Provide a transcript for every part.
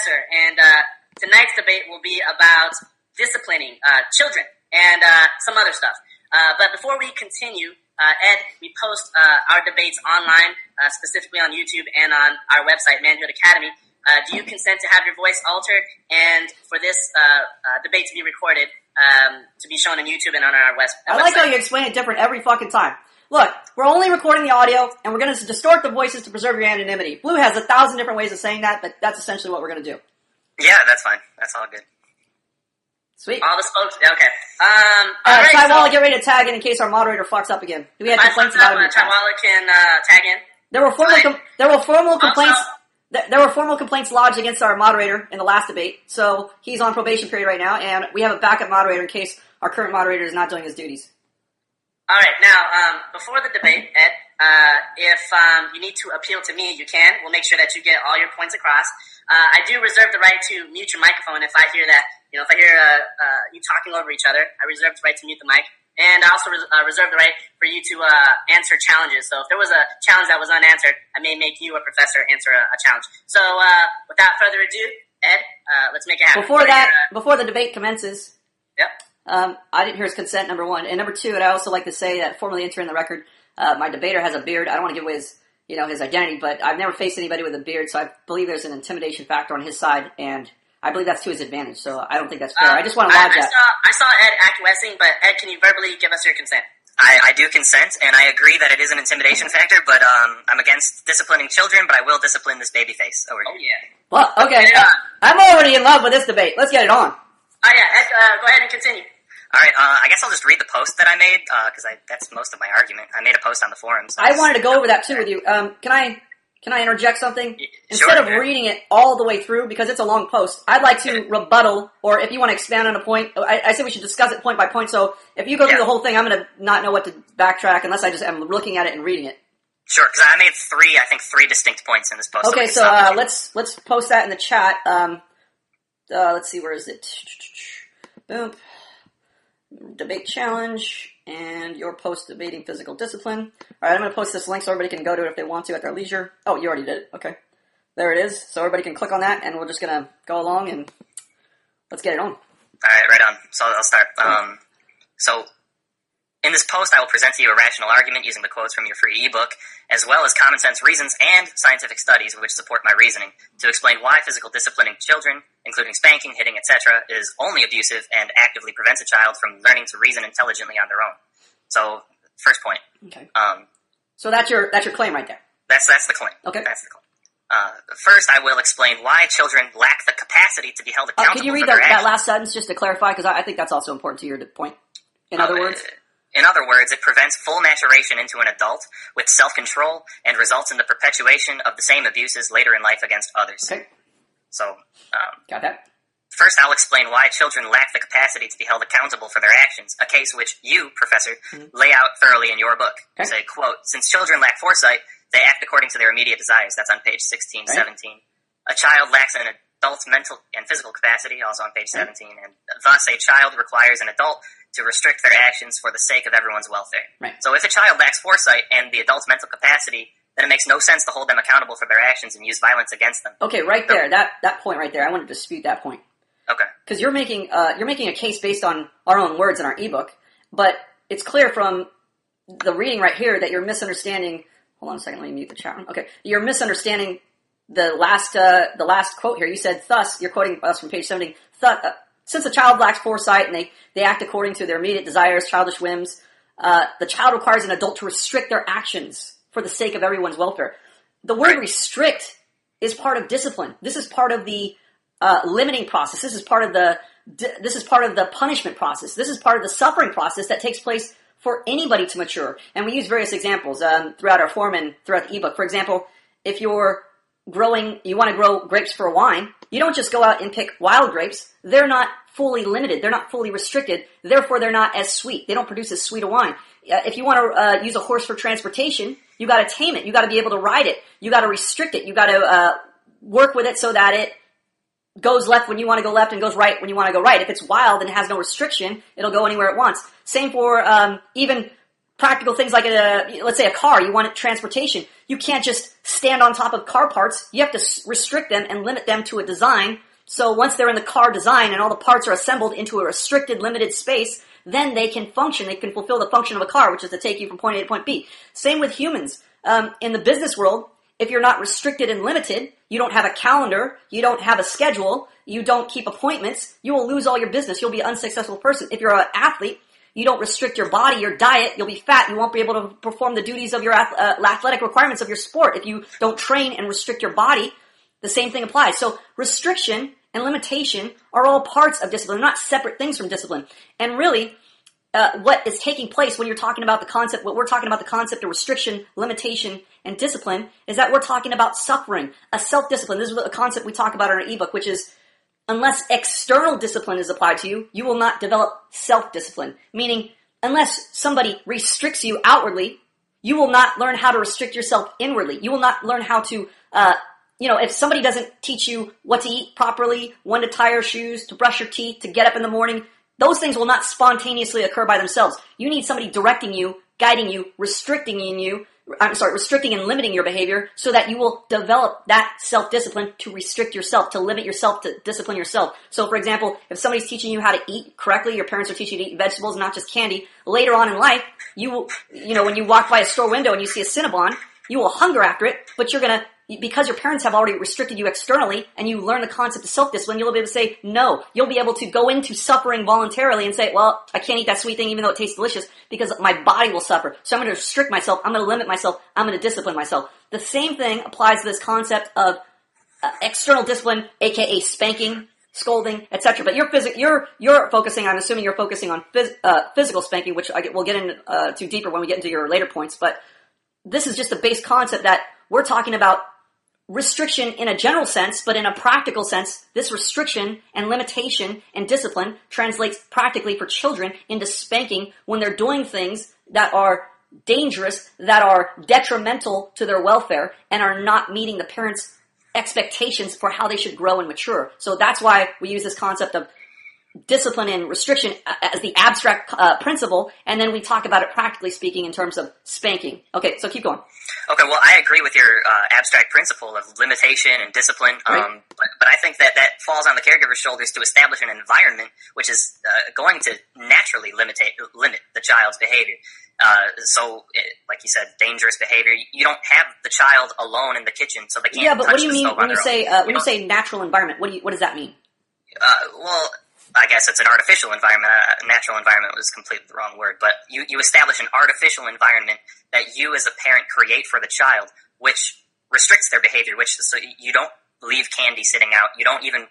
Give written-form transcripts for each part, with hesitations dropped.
professor, and tonight's debate will be about disciplining children and some other stuff. But before we continue, Ed, we post our debates online, specifically on YouTube and on our website, Manhood Academy. Do you consent to have your voice altered and for this debate to be recorded, to be shown on YouTube and on our website? I like how you explain it different every fucking time. Look, we're only recording the audio, and we're going to distort the voices to preserve your anonymity. Blue has 1,000 different ways of saying that, but that's essentially what we're going to do. Yeah, that's fine. That's all good. Sweet. All the spokes. Okay. All right. Tywalla, get ready to tag in case our moderator fucks up again. We had complaints about him. Tywalla can tag in. There were formal complaints. There were formal complaints lodged against our moderator in the last debate, so he's on probation period right now, and we have a backup moderator in case our current moderator is not doing his duties. All right. Now, before the debate, Ed, if you need to appeal to me, you can. We'll make sure that you get all your points across. I do reserve the right to mute your microphone if I hear that. If I hear you talking over each other, I reserve the right to mute the mic. And I also reserve the right for you to answer challenges. So if there was a challenge that was unanswered, I may make you, a professor, answer a challenge. So without further ado, Ed, let's make it happen. Before the debate commences, yep. I didn't hear his consent, number one. And number two, I'd also like to say that, formally enter in the record, my debater has a beard. I don't want to give away his identity, but I've never faced anybody with a beard, so I believe there's an intimidation factor on his side, and I believe that's to his advantage, so I don't think that's fair. I just want to lodge that. I saw Ed acquiescing, but Ed, can you verbally give us your consent? I do consent, and I agree that it is an intimidation factor, but I'm against disciplining children, but I will discipline this baby face over here. Oh, yeah. Well, okay. I'm already in love with this debate. Let's get it on. Oh, yeah. Ed, go ahead and continue. All right, I guess I'll just read the post that I made, because that's most of my argument. I made a post on the forums. So I wanted to go over that, too, with you. Can I interject something? Instead of reading it all the way through, because it's a long post, I'd like to rebuttal, or if you want to expand on a point, I say we should discuss it point by point, so if you go through the whole thing, I'm going to not know what to backtrack unless I just am looking at it and reading it. Sure, because I made three distinct points in this post. Okay, so let's post that in the chat. Let's see, where is it? Boom. Debate challenge, and your post-debating physical discipline. Alright, I'm going to post this link so everybody can go to it if they want to at their leisure. Oh, you already did it. Okay. There it is. So everybody can click on that, and we're just going to go along, and let's get it on. Alright, right on. So I'll start. So, in this post, I will present to you a rational argument using the quotes from your free ebook, as well as common sense reasons and scientific studies which support my reasoning, to explain why physical disciplining children, including spanking, hitting, etc., is only abusive and actively prevents a child from learning to reason intelligently on their own. So, first point. Okay. So that's your claim right there. That's the claim. Okay. That's the claim. First, I will explain why children lack the capacity to be held accountable. Can you read that last sentence just to clarify? Because I think that's also important to your point. In other words? In other words, it prevents full maturation into an adult with self-control and results in the perpetuation of the same abuses later in life against others. Okay. So, got that. First, I'll explain why children lack the capacity to be held accountable for their actions, a case which you, Professor, lay out thoroughly in your book. You say, quote, since children lack foresight, they act according to their immediate desires. That's on page 16, 17. A child lacks an adult's mental and physical capacity, also on page 17, and thus a child requires an adult to restrict their actions for the sake of everyone's welfare. Right. So if a child lacks foresight and the adult's mental capacity, then it makes no sense to hold them accountable for their actions and use violence against them. Okay, right there, that point right there, I want to dispute that point. Okay. Because you're making a case based on our own words in our ebook, but it's clear from the reading right here that you're misunderstanding. Hold on a second, let me mute the chat room. Okay, you're misunderstanding the last quote here. You said, thus, you're quoting us from page 17, since a child lacks foresight and they act according to their immediate desires, childish whims, the child requires an adult to restrict their actions for the sake of everyone's welfare. The word restrict is part of discipline. This is part of the limiting process. This is part of the punishment process. This is part of the suffering process that takes place for anybody to mature. And we use various examples throughout our form and throughout the ebook. For example, if you want to grow grapes for wine, you don't just go out and pick wild grapes. They're not fully limited. They're not fully restricted. Therefore, they're not as sweet. They don't produce as sweet a wine. If you want to use a horse for transportation, you got to tame it. You got to be able to ride it. You got to restrict it. You got to work with it so that it goes left when you want to go left and goes right when you want to go right. If it's wild and has no restriction, it'll go anywhere it wants. Same for even practical things like let's say a car, you want transportation. You can't just stand on top of car parts. You have to restrict them and limit them to a design. So once they're in the car design and all the parts are assembled into a restricted, limited space, then they can function. They can fulfill the function of a car, which is to take you from point A to point B. Same with humans. In the business world, if you're not restricted and limited, you don't have a calendar, you don't have a schedule, you don't keep appointments, you will lose all your business. You'll be an unsuccessful person. If you're an athlete, you don't restrict your body, your diet, you'll be fat. You won't be able to perform the duties of your athletic requirements of your sport. If you don't train and restrict your body, the same thing applies. So restriction and limitation are all parts of discipline. They're not separate things from discipline. And really, what is taking place when you're talking about the concept, what we're talking about the concept of restriction, limitation, and discipline, is that we're talking about suffering, a self-discipline. This is a concept we talk about in our ebook, which is unless external discipline is applied to you, you will not develop self-discipline. Meaning, unless somebody restricts you outwardly, you will not learn how to restrict yourself inwardly. You will not learn how to, if somebody doesn't teach you what to eat properly, when to tie your shoes, to brush your teeth, to get up in the morning, those things will not spontaneously occur by themselves. You need somebody directing you, guiding you, restricting and limiting your behavior so that you will develop that self-discipline to restrict yourself, to limit yourself, to discipline yourself. So, for example, if somebody's teaching you how to eat correctly, your parents are teaching you to eat vegetables, not just candy, later on in life, you will, when you walk by a store window and you see a Cinnabon, you will hunger after it, but you're going to, because your parents have already restricted you externally and you learn the concept of self-discipline, you'll be able to say no. You'll be able to go into suffering voluntarily and say, well, I can't eat that sweet thing even though it tastes delicious because my body will suffer. So I'm going to restrict myself. I'm going to limit myself. I'm going to discipline myself. The same thing applies to this concept of external discipline, aka spanking, scolding, etc. But you're focusing, I'm assuming you're focusing on physical spanking, which we'll get into deeper when we get into your later points. But this is just the base concept that we're talking about restriction in a general sense, but in a practical sense, this restriction and limitation and discipline translates practically for children into spanking when they're doing things that are dangerous, that are detrimental to their welfare, and are not meeting the parents' expectations for how they should grow and mature. So that's why we use this concept of discipline and restriction as the abstract principle, and then we talk about it practically speaking in terms of spanking. Okay, so keep going. Okay, well, I agree with your abstract principle of limitation and discipline, right. but I think that falls on the caregiver's shoulders to establish an environment which is going to naturally limit the child's behavior. Like you said, dangerous behavior. You don't have the child alone in the kitchen, so they can't. Yeah, but touch what do you the mean stove when on you their say own. you say natural environment? What does that mean? Well, I guess it's an artificial environment. A natural environment was completely the wrong word, but you establish an artificial environment that you as a parent create for the child, which restricts their behavior, so you don't leave candy sitting out. You don't even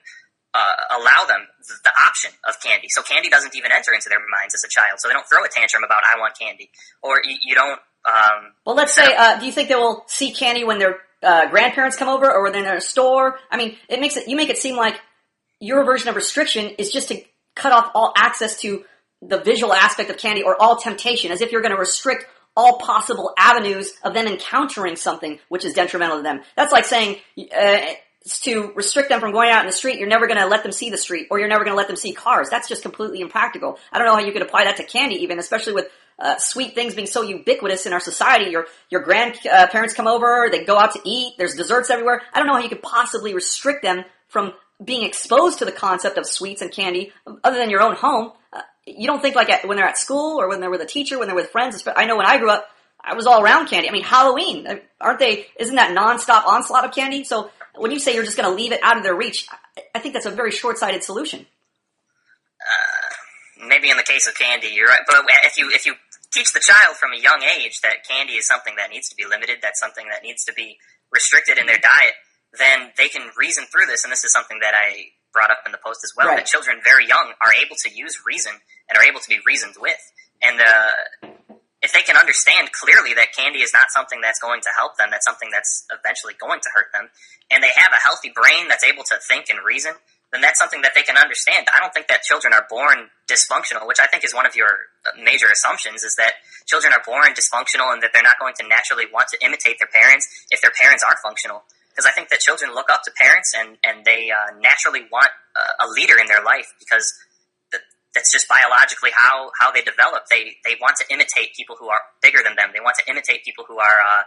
allow them the option of candy. So candy doesn't even enter into their minds as a child. So they don't throw a tantrum about, I want candy. Or you don't... well, let's say, do you think they will see candy when their grandparents come over or when they're in a store? I mean, you make it seem like your version of restriction is just to cut off all access to the visual aspect of candy or all temptation, as if you're going to restrict all possible avenues of them encountering something which is detrimental to them. That's like saying to restrict them from going out in the street, you're never going to let them see the street, or you're never going to let them see cars. That's just completely impractical. I don't know how you could apply that to candy even, especially with sweet things being so ubiquitous in our society. Your grandparents come over, they go out to eat, there's desserts everywhere. I don't know how you could possibly restrict them from being exposed to the concept of sweets and candy other than your own home. You don't think like when they're at school or when they're with a teacher, when they're with friends. I know when I grew up, I was all around candy. I mean, Halloween, isn't that nonstop onslaught of candy? So when you say you're just going to leave it out of their reach, I think that's a very short-sighted solution. Maybe in the case of candy, you're right. But if you teach the child from a young age that candy is something that needs to be limited, that's something that needs to be restricted in their diet, then they can reason through this, and this is something that I brought up in the post as well, right. That children very young are able to use reason and are able to be reasoned with. And if they can understand clearly that candy is not something that's going to help them, that's something that's eventually going to hurt them, and they have a healthy brain that's able to think and reason, then that's something that they can understand. I don't think that children are born dysfunctional, which I think is one of your major assumptions, is that children are born dysfunctional and that they're not going to naturally want to imitate their parents if their parents are functional. Because I think that children look up to parents and they naturally want a leader in their life because that's just biologically how they develop. They want to imitate people who are bigger than them. They want to imitate people who are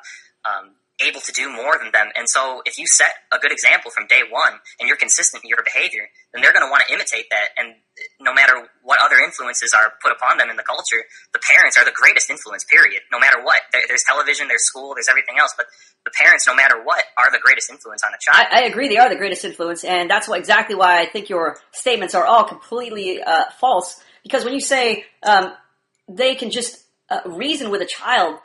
able to do more than them. And so if you set a good example from day one and you're consistent in your behavior, then they're going to want to imitate that. And no matter what other influences are put upon them in the culture, the parents are the greatest influence, period. No matter what. There's television, there's school, there's everything else, but the parents, no matter what, are the greatest influence on a child. I agree, they are the greatest influence, and that's exactly why I think your statements are all completely false. Because when you say they can just reason with a child,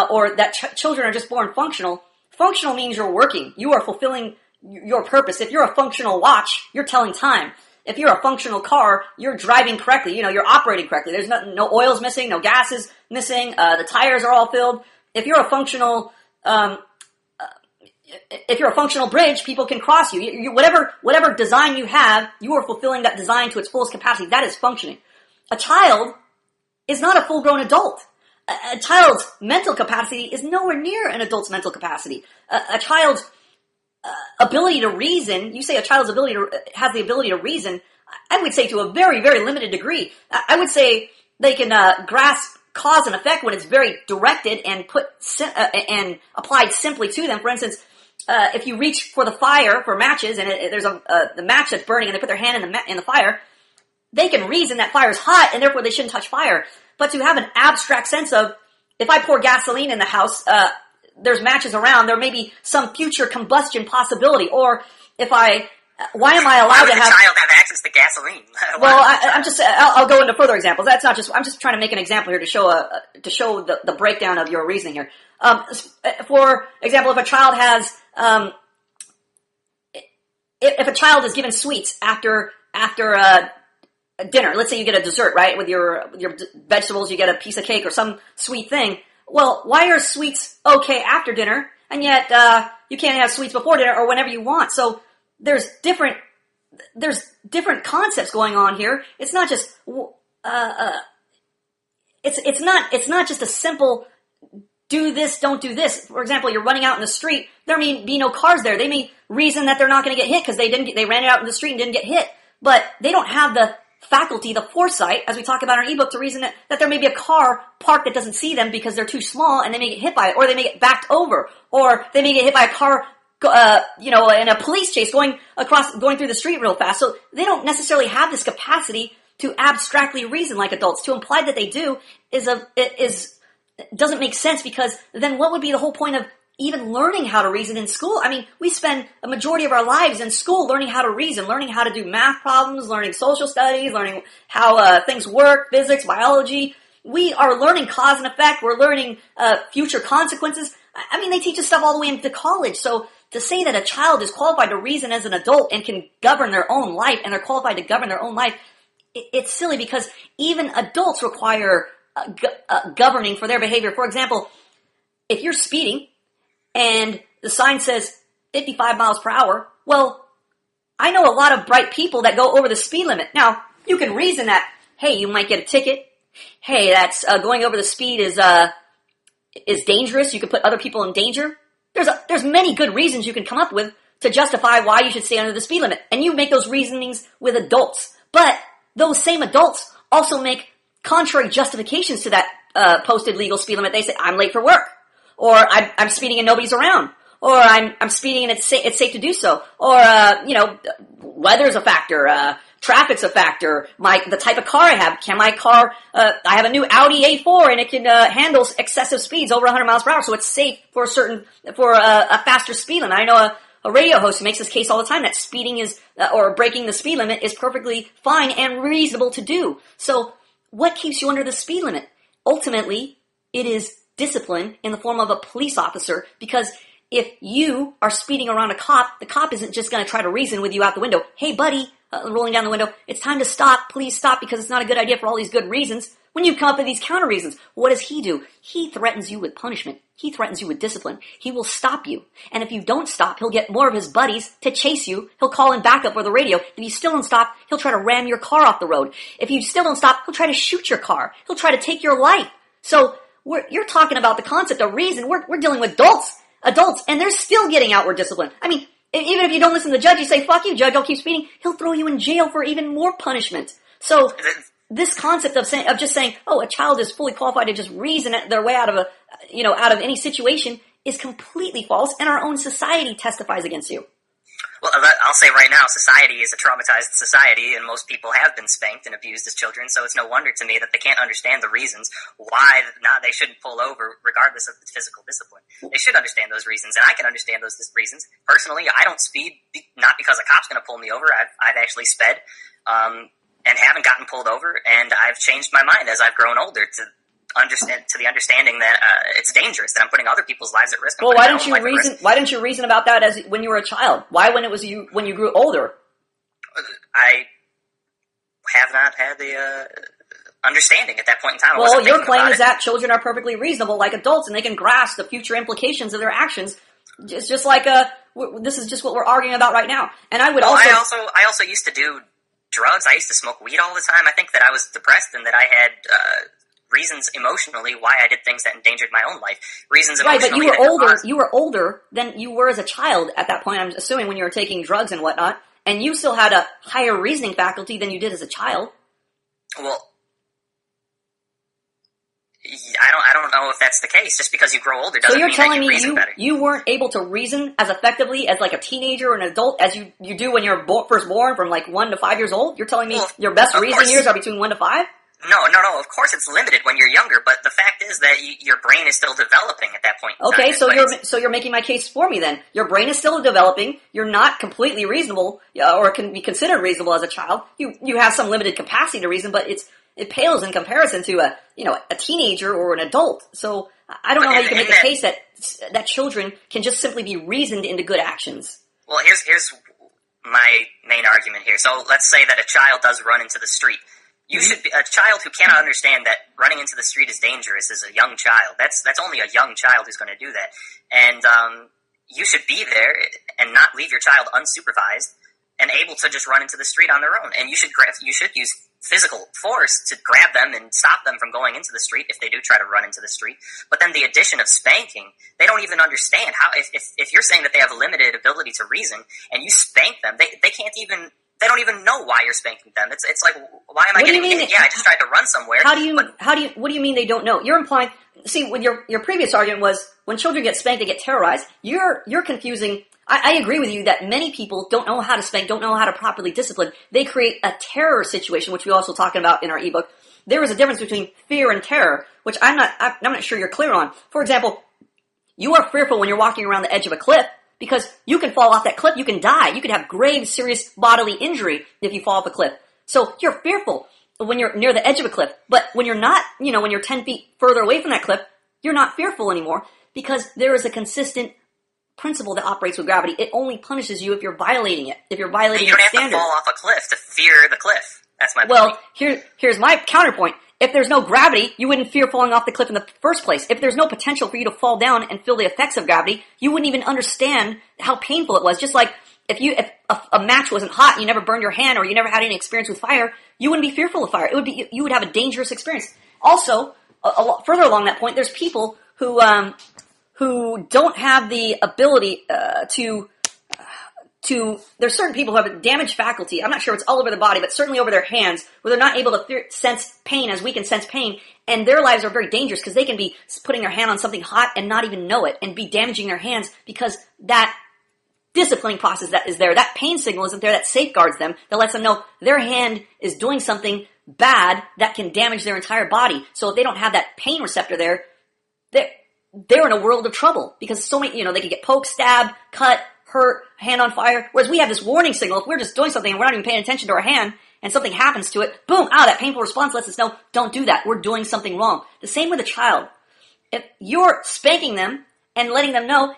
or that children are just born functional. Functional means you're working. You are fulfilling your purpose. If you're a functional watch, you're telling time. If you're a functional car, you're driving correctly. You're operating correctly. There's no oil's missing, no gas is missing. The tires are all filled. If you're a functional, bridge, people can cross you. Whatever design you have, you are fulfilling that design to its fullest capacity. That is functioning. A child is not a full-grown adult. A child's mental capacity is nowhere near an adult's mental capacity. A child's ability to reason, you say a child's has the ability to reason, I would say to a very, very limited degree. I would say they can grasp cause and effect when it's very directed and and applied simply to them. For instance, if you reach for the fire for matches and there's the match that's burning and they put their hand in the fire, they can reason that fire is hot and therefore they shouldn't touch fire. But to have an abstract sense of, if I pour gasoline in the house, there's matches around, there may be some future combustion possibility. Or if why am I allowed to have... a child have access to gasoline? Well, I'll go into further examples. That's not just, I'm just trying to make an example here to show the breakdown of your reasoning here. For example, if a child has, if a child is given sweets after dinner, let's say you get a dessert, right? With your vegetables, you get a piece of cake or some sweet thing. Well, why are sweets okay after dinner, and yet you can't have sweets before dinner or whenever you want? So there's different concepts going on here. It's not just it's not just a simple do this, don't do this. For example, you're running out in the street. There may be no cars there. They may reason that they're not going to get hit because they ran it out in the street and didn't get hit, but they don't have the faculty, the foresight, as we talk about in our ebook, to reason that there may be a car parked that doesn't see them because they're too small and they may get hit by it, or they may get backed over, or they may get hit by a car, in a police chase going through the street real fast. So they don't necessarily have this capacity to abstractly reason like adults. To imply that they do doesn't make sense, because then what would be the whole point of even learning how to reason in school? I mean, we spend a majority of our lives in school learning how to reason, learning how to do math problems, learning social studies, learning how things work, physics, biology. We are learning cause and effect. We're learning future consequences. I mean, they teach us stuff all the way into college. So to say that a child is qualified to reason as an adult and can govern their own life, and they're qualified to govern their own life, it's silly, because even adults require governing for their behavior. For example, if you're speeding and the sign says 55 miles per hour, well, I know a lot of bright people that go over the speed limit. Now, you can reason that, hey, you might get a ticket. Hey, that's going over the speed is dangerous. You could put other people in danger. There's many good reasons you can come up with to justify why you should stay under the speed limit. And you make those reasonings with adults. But those same adults also make contrary justifications to that posted legal speed limit. They say, I'm late for work. Or I'm speeding and nobody's around. Or I'm speeding and it's safe to do so. Or, weather's a factor. Traffic's a factor. The type of car I have. Can my car, I have a new Audi A4 and it can, handle excessive speeds over 100 miles per hour. So it's safe for a faster speed limit. I know a radio host who makes this case all the time that speeding is, or breaking the speed limit is perfectly fine and reasonable to do. So what keeps you under the speed limit? Ultimately, it is discipline in the form of a police officer, because if you are speeding around a cop, the cop isn't just going to try to reason with you out the window. Hey, buddy, rolling down the window, it's time to stop. Please stop, because it's not a good idea for all these good reasons. When you come up with these counter reasons, what does he do? He threatens you with punishment. He threatens you with discipline. He will stop you. And if you don't stop, he'll get more of his buddies to chase you. He'll call in backup or the radio. If you still don't stop, he'll try to ram your car off the road. If you still don't stop, he'll try to shoot your car. He'll try to take your life. So you're talking about the concept of reason. We're dealing with adults, and they're still getting outward discipline. I mean, even if you don't listen to the judge, you say, fuck you, judge, I'll keep speeding, he'll throw you in jail for even more punishment. So this concept of just saying, oh, a child is fully qualified to just reason their way out of out of any situation is completely false, and our own society testifies against you. Well, I'll say right now, society is a traumatized society, and most people have been spanked and abused as children, so it's no wonder to me that they can't understand the reasons why they shouldn't pull over regardless of the physical discipline. They should understand those reasons, and I can understand those reasons. Personally, I don't speed, not because a cop's going to pull me over. I've actually sped and haven't gotten pulled over, and I've changed my mind as I've grown older to the understanding that it's dangerous, that I'm putting other people's lives at risk. Well, why didn't you reason about that as when you were a child? Why when you grew older? I have not had the understanding at that point in time. Well, your claim is that children are perfectly reasonable like adults, and they can grasp the future implications of their actions. It's just like this is just what we're arguing about right now. And I also used to do drugs. I used to smoke weed all the time. I think that I was depressed and that I had reasons emotionally why I did things that endangered my own life. Reasons emotionally. Right, but you were older than you were as a child at that point, I'm assuming, when you were taking drugs and whatnot, and you still had a higher reasoning faculty than you did as a child. Well, I don't know if that's the case. Just because you grow older doesn't mean that you reason better. You weren't able to reason as effectively as like a teenager or an adult as you do when you're first born from like 1 to 5 years old? You're telling me your best reasoning years are between 1 to 5? No. Of course, it's limited when you're younger, but the fact is that your brain is still developing at that point. Okay, so you're making my case for me then. Your brain is still developing. You're not completely reasonable, or can be considered reasonable as a child. You have some limited capacity to reason, but it pales in comparison to a teenager or an adult. So I don't know how you can make a case that children can just simply be reasoned into good actions. Well, here's my main argument here. So let's say that a child does run into the street. You should be a child who cannot understand that running into the street is dangerous is a young child. That's only a young child who's going to do that. And you should be there and not leave your child unsupervised and able to just run into the street on their own. And you should use physical force to grab them and stop them from going into the street if they do try to run into the street. But then the addition of spanking, they don't even understand how. If you're saying that they have a limited ability to reason and you spank them, they can't even. They don't even know why you're spanking them. It's like, why am I getting hit? Yeah, I just tried to run somewhere. What do you mean they don't know? You're implying, see, with your previous argument was when children get spanked, they get terrorized. You're confusing. I agree with you that many people don't know how to spank, don't know how to properly discipline. They create a terror situation, which we also talking about in our ebook. There is a difference between fear and terror, which I'm not sure you're clear on. For example, you are fearful when you're walking around the edge of a cliff, because you can fall off that cliff, you can die. You can have grave, serious bodily injury if you fall off a cliff. So you're fearful when you're near the edge of a cliff. But when you're not, when you're 10 feet further away from that cliff, you're not fearful anymore because there is a consistent principle that operates with gravity. It only punishes you if you're violating it, if you're violating its standard. You don't have to fall off a cliff to fear the cliff. That's my point. Well, here's my counterpoint. If there's no gravity, you wouldn't fear falling off the cliff in the first place. If there's no potential for you to fall down and feel the effects of gravity, you wouldn't even understand how painful it was. Just like if a match wasn't hot, you never burned your hand, or you never had any experience with fire, you wouldn't be fearful of fire. You would have a dangerous experience. Also, a lot further along that point, there's people who don't have the ability there's certain people who have a damaged faculty. I'm not sure it's all over the body, but certainly over their hands, where they're not able to sense pain as we can sense pain, and their lives are very dangerous because they can be putting their hand on something hot and not even know it, and be damaging their hands because that disciplining process that is there, that pain signal isn't there, that safeguards them, that lets them know their hand is doing something bad that can damage their entire body. So if they don't have that pain receptor there, they're in a world of trouble because so many, they could get poked, stabbed, cut, hurt, hand on fire. Whereas we have this warning signal. If we're just doing something and we're not even paying attention to our hand and something happens to it, boom, that painful response lets us know, don't do that. We're doing something wrong. The same with a child. If you're spanking them and letting them know,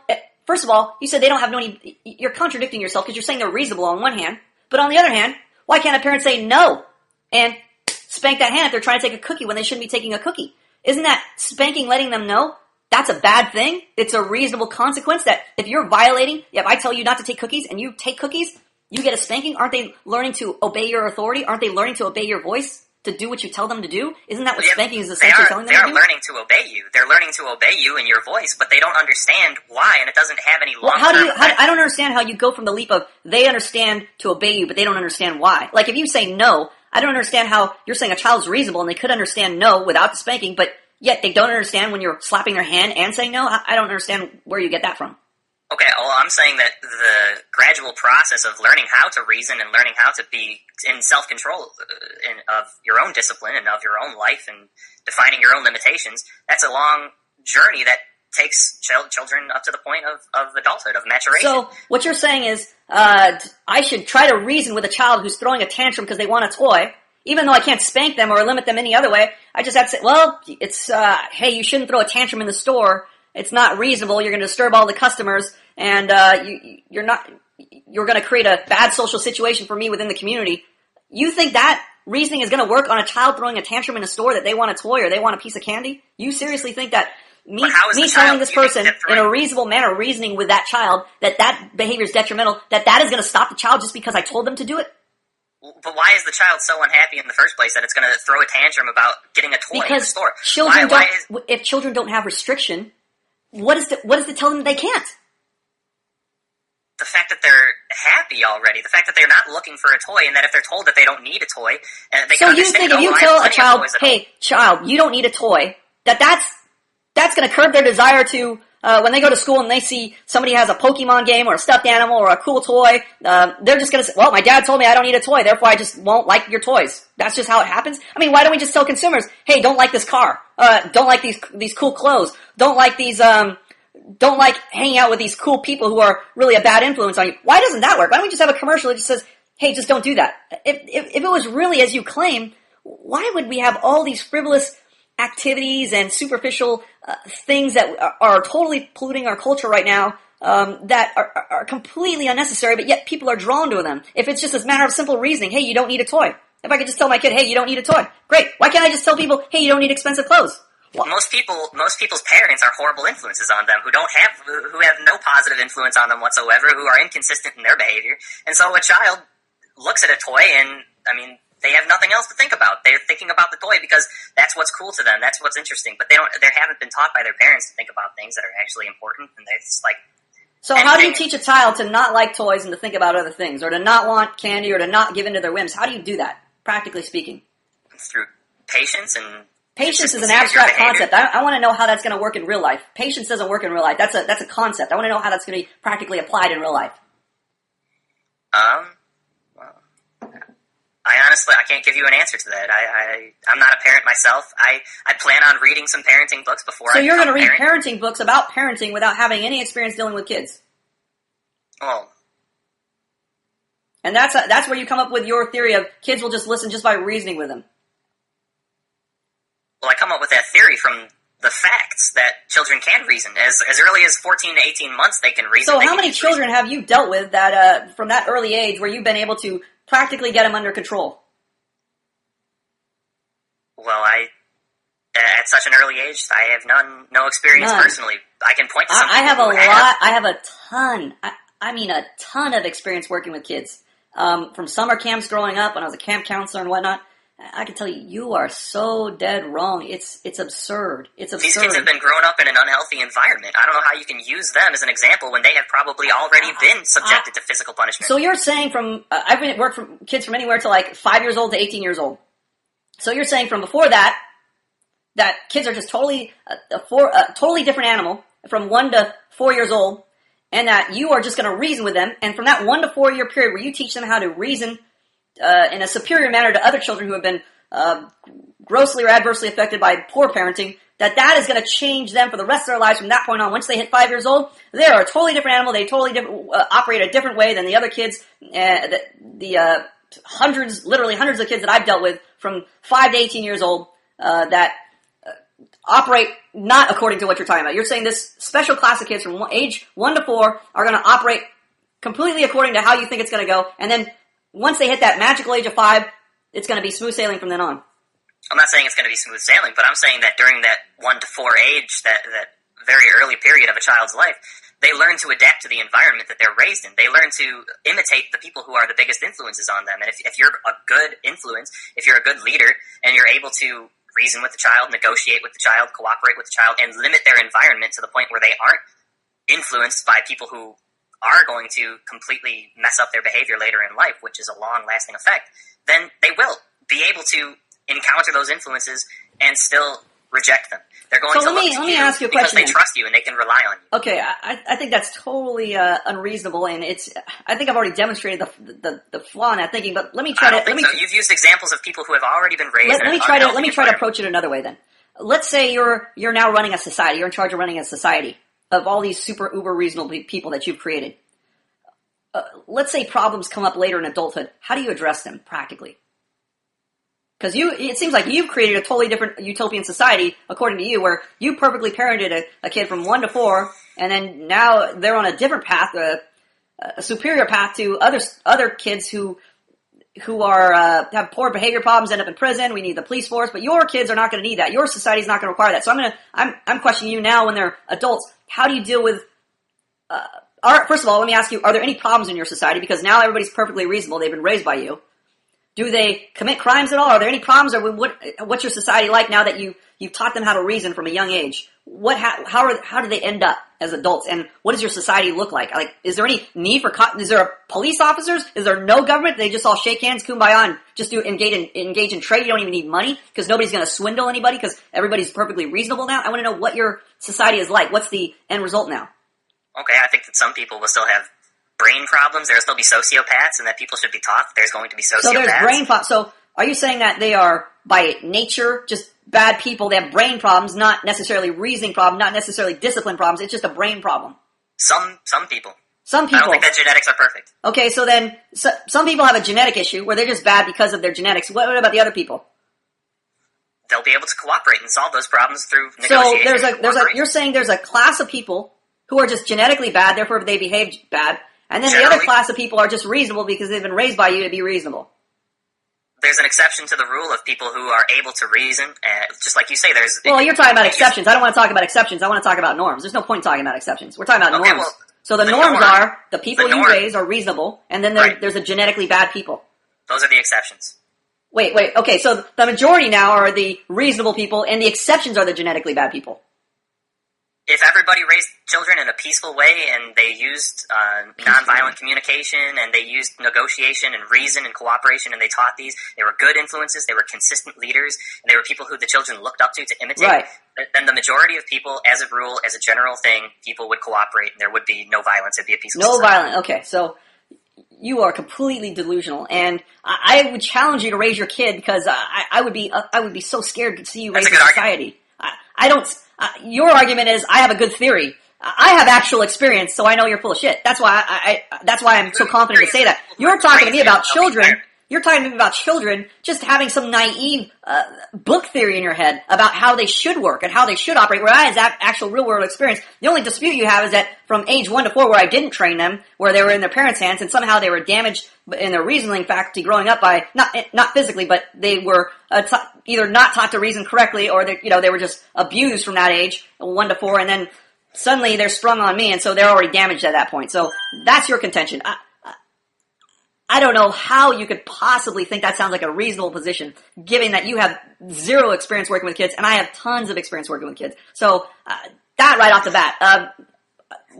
first of all, you said they don't have no need, you're contradicting yourself because you're saying they're reasonable on one hand, but on the other hand, why can't a parent say no and spank that hand if they're trying to take a cookie when they shouldn't be taking a cookie? Isn't that spanking letting them know that's a bad thing? It's a reasonable consequence that if you're violating, if I tell you not to take cookies and you take cookies, you get a spanking. Aren't they learning to obey your authority? Aren't they learning to obey your voice, to do what you tell them to do? Isn't that what spanking is essentially telling them to do? They are learning to obey you. They're learning to obey you and your voice, but they don't understand why, and it doesn't have any long-term... I don't understand how you go from the leap of they understand to obey you, but they don't understand why. Like if you say no, I don't understand how you're saying a child's reasonable and they could understand no without the spanking, but yet they don't understand when you're slapping their hand and saying no. I don't understand where you get that from. Okay, well, I'm saying that the gradual process of learning how to reason and learning how to be in self-control of your own discipline and of your own life and defining your own limitations, that's a long journey that takes children up to the point of adulthood, of maturation. So what you're saying is I should try to reason with a child who's throwing a tantrum because they want a toy, even though I can't spank them or limit them any other way. I just have to say, well, it's, hey, you shouldn't throw a tantrum in the store. It's not reasonable. You're going to disturb all the customers, and you're going to create a bad social situation for me within the community. You think that reasoning is going to work on a child throwing a tantrum in a store that they want a toy or they want a piece of candy? You seriously think that me telling this person in a reasonable manner, reasoning with that child, that behavior is detrimental, that is going to stop the child just because I told them to do it? But why is the child so unhappy in the first place that it's going to throw a tantrum about getting a toy in the store? If children don't have restriction, what does it tell them they can't? The fact that they're happy already, the fact that they're not looking for a toy, and that if they're told that they don't need a toy, and they so can you understand, think if you tell a child, hey, child, you don't need a toy, that's going to curb their desire to, when they go to school and they see somebody has a Pokemon game or a stuffed animal or a cool toy, they're just going to say, well, my dad told me I don't need a toy, therefore I just won't like your toys. That's just how it happens? I mean, why don't we just tell consumers, hey, don't like this car, don't like these cool clothes, don't like hanging out with these cool people who are really a bad influence on you. Why doesn't that work? Why don't we just have a commercial that just says, hey, just don't do that? If it was really as you claim, why would we have all these frivolous activities and superficial things that are totally polluting our culture right now, that are completely unnecessary, but yet people are drawn to them? If it's just a matter of simple reasoning, hey, you don't need a toy. If I could just tell my kid, hey, you don't need a toy. Great. Why can't I just tell people, hey, you don't need expensive clothes? Well, most people's parents are horrible influences on them who have no positive influence on them whatsoever, who are inconsistent in their behavior. And so a child looks at a toy and, I mean, they have nothing else to think about. They're thinking about the toy because that's what's cool to them. That's what's interesting. But they haven't been taught by their parents to think about things that are actually important. And they're just like. So how do you teach a child to not like toys and to think about other things, or to not want candy, or to not give in to their whims? How do you do that, practically speaking? Through patience and. Patience is an abstract concept. I want to know how that's going to work in real life. Patience doesn't work in real life. That's a concept. I want to know how that's going to be practically applied in real life. Well, I can't give you an answer to that. I'm not a parent myself. I plan on reading some parenting books before. So you're going to read parenting books about parenting without having any experience dealing with kids. Well. And that's where you come up with your theory of kids will just listen just by reasoning with them. Well, I come up with that theory from the facts that children can reason. As early as 14 to 18 months, they can reason. So how many children have you dealt with that from that early age where you've been able to practically get them under control? Well, at such an early age, I have no experience personally. I can point to some people I have a ton. I mean a ton of experience working with kids. From summer camps growing up when I was a camp counselor and whatnot. I can tell you, you are so dead wrong. It's absurd. It's absurd. These kids have been grown up in an unhealthy environment. I don't know how you can use them as an example when they have probably already been subjected to physical punishment. So you're saying I've been worked for kids from anywhere to like 5 years old to 18 years old. So you're saying from before that kids are just totally totally different animal from 1 to 4 years old, and that you are just going to reason with them. And from that 1 to 4 year period where you teach them how to reason in a superior manner to other children who have been grossly or adversely affected by poor parenting, that is going to change them for the rest of their lives from that point on. Once they hit 5 years old, they are a totally different animal. They totally operate a different way than the other kids, literally hundreds of kids that I've dealt with from 5 to 18 years old that operate not according to what you're talking about. You're saying this special class of kids from age 1 to 4 are going to operate completely according to how you think it's going to go, and then once they hit that magical age of 5, it's going to be smooth sailing from then on. I'm not saying it's going to be smooth sailing, but I'm saying that during that 1 to 4 age, that very early period of a child's life, they learn to adapt to the environment that they're raised in. They learn to imitate the people who are the biggest influences on them. And if you're a good influence, if you're a good leader, and you're able to reason with the child, negotiate with the child, cooperate with the child, and limit their environment to the point where they aren't influenced by people who are going to completely mess up their behavior later in life, which is a long-lasting effect, then they will be able to encounter those influences and still reject them. They're going to look to you ask you a because question. They trust you and they can rely on you. Okay, I think that's totally unreasonable, and I think I've already demonstrated the flaw in that thinking. But let me try to. You've used examples of people who have already been raised. Let me try to approach it another way. Then, let's say you're now running a society. You're in charge of running a society of all these super uber reasonable people that you've created. Let's say problems come up later in adulthood. How do you address them practically? Because it seems like you've created a totally different utopian society, according to you, where you perfectly parented a kid from 1 to 4, and then now they're on a different path, a superior path to other kids who are have poor behavior problems, end up in prison. We need the police force, but your kids are not going to need that. Your society's not going to require that. So I'm questioning you now when they're adults. How do you deal with? First of all, let me ask you: are there any problems in your society? Because now everybody's perfectly reasonable. They've been raised by you. Do they commit crimes at all? Are there any problems? Or what's your society like now that you've taught them how to reason from a young age? How do they end up as adults? And what does your society look like? Like, is there any need for? Is there police officers? Is there no government? They just all shake hands, kumbaya, and just engage in trade. You don't even need money because nobody's going to swindle anybody because everybody's perfectly reasonable now. I want to know what your society is like. What's the end result now? Okay, I think that some people will still have brain problems. There'll still be sociopaths, and that people should be taught there's going to be sociopaths. So there's brain problems. So are you saying that they are, by nature, just bad people? They have brain problems, not necessarily reasoning problems, not necessarily discipline problems. It's just a brain problem. Some people. Some people. I don't think that genetics are perfect. Okay, so then some people have a genetic issue where they're just bad because of their genetics. What about the other people? They'll be able to cooperate and solve those problems through negotiation. So you're saying there's a class of people who are just genetically bad, therefore they behave bad. And then the other class of people are just reasonable because they've been raised by you to be reasonable. There's an exception to the rule of people who are able to reason. Just like you say, there's... Well, you're talking about exceptions. I don't want to talk about exceptions. I want to talk about norms. There's no point in talking about exceptions. We're talking about norms. Well, so the norms are the people you raise are reasonable, and then there's a genetically bad people. Those are the exceptions. Wait. Okay, so the majority now are the reasonable people, and the exceptions are the genetically bad people. If everybody raised children in a peaceful way and they used nonviolent communication and they used negotiation and reason and cooperation and they taught these, they were good influences, they were consistent leaders, and they were people who the children looked up to imitate, right, then the majority of people, as a rule, as a general thing, people would cooperate and there would be no violence. It'd be a peaceful society. No violence. Okay, so you are completely delusional, and I would challenge you to raise your kid because I would be so scared to see you raise a society. I don't... your argument is I have a good theory. I have actual experience, so I know you're full of shit. That's why that's why I'm so confident to say that. You're talking to me about children. You're talking to me about children just having some naive book theory in your head about how they should work and how they should operate, where I have actual real-world experience. The only dispute you have is that from age 1 to 4, where I didn't train them, where they were in their parents' hands, and somehow they were damaged in their reasoning faculty growing up by, not physically, but they were either not taught to reason correctly, or they were just abused from that age, 1 to 4, and then suddenly they're sprung on me, and so they're already damaged at that point. So that's your contention. I don't know how you could possibly think that sounds like a reasonable position, given that you have zero experience working with kids, and I have tons of experience working with kids. So that right off the bat. Have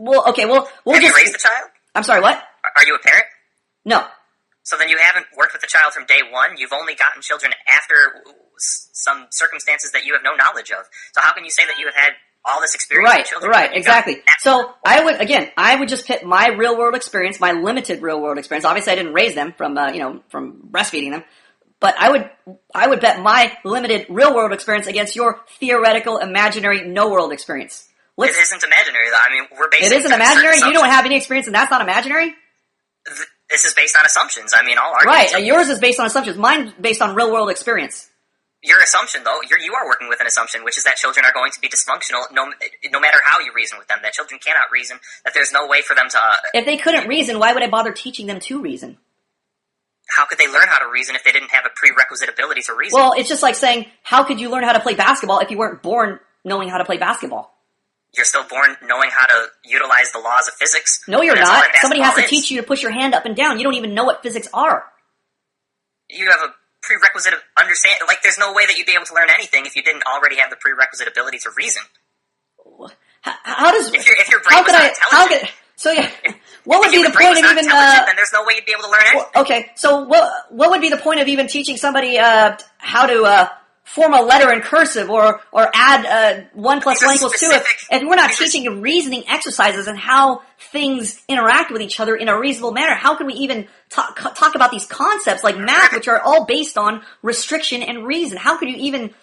you raised a child? I'm sorry, what? Are you a parent? No. So then you haven't worked with the child from day one. You've only gotten children after some circumstances that you have no knowledge of. So how can you say that you have had all this experience with children? Right, exactly. So I would just pit my real world experience, my limited real world experience. Obviously, I didn't raise them from breastfeeding them, but I would bet my limited real world experience against your theoretical, imaginary, no world experience. It isn't imaginary, though. I mean, we're basing... It isn't imaginary? You don't have any experience, and that's not imaginary? This is based on assumptions. I mean, all Right, arguments... yours is based on assumptions. Mine's based on real world experience. Your assumption, though, you are working with an assumption, which is that children are going to be dysfunctional no matter how you reason with them, that children cannot reason, that there's no way for them to... If they couldn't reason, why would I bother teaching them to reason? How could they learn how to reason if they didn't have a prerequisite ability to reason? Well, it's just like saying, how could you learn how to play basketball if you weren't born knowing how to play basketball? You're still born knowing how to utilize the laws of physics. No, you're not. Somebody has to teach you to push your hand up and down. You don't even know what physics are. You have a prerequisite of understand. Like, there's no way that you'd be able to learn anything if you didn't already have the prerequisite ability to reason. How does... If your brain was not intelligent... what would be the point of even? Then there's no way you'd be able to learn anything. Okay, so what would be the point of even teaching somebody how to form a letter in cursive or add 1 + 1 = 2 if we're not teaching reasoning exercises and how things interact with each other in a reasonable manner? How can we even talk about these concepts like math, which are all based on restriction and reason? How could you even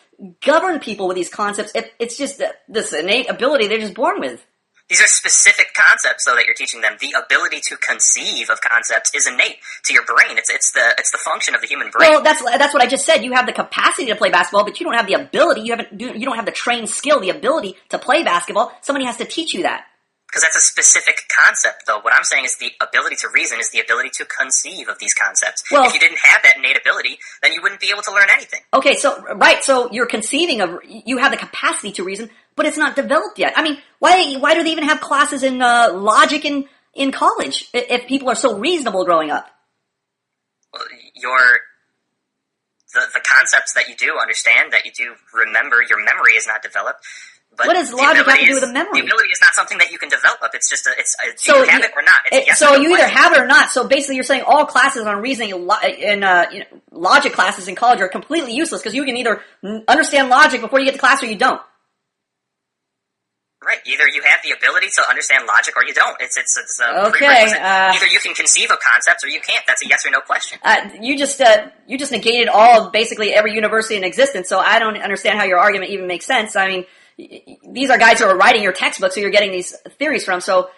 govern people with these concepts if it's just this innate ability they're just born with? These are specific concepts, though, that you're teaching them. The ability to conceive of concepts is innate to your brain. It's the function of the human brain. Well, that's what I just said. You have the capacity to play basketball, but you don't have the ability. You don't have the trained skill, the ability to play basketball. Somebody has to teach you that. Because that's a specific concept, though. What I'm saying is the ability to reason is the ability to conceive of these concepts. Well, if you didn't have that innate ability, then you wouldn't be able to learn anything. Okay, so you're conceiving of, you have the capacity to reason, but it's not developed yet. I mean, why do they even have classes in logic in college if people are so reasonable growing up? Well, the concepts that you do understand, that you do remember, your memory is not developed. But what does logic have to do with the memory? The ability is not something that you can develop. It's just so you have it or not. Yes so or no you either have it or not. So basically, you're saying all classes on reasoning and logic classes in college are completely useless because you can either understand logic before you get to class or you don't. Right. Either you have the ability to understand logic or you don't. It's a okay. prerequisite. Either you can conceive of concepts or you can't. That's a yes or no question. You just negated all of basically every university in existence. So I don't understand how your argument even makes sense. I mean, these are guys who are writing your textbooks who you're getting these theories from. So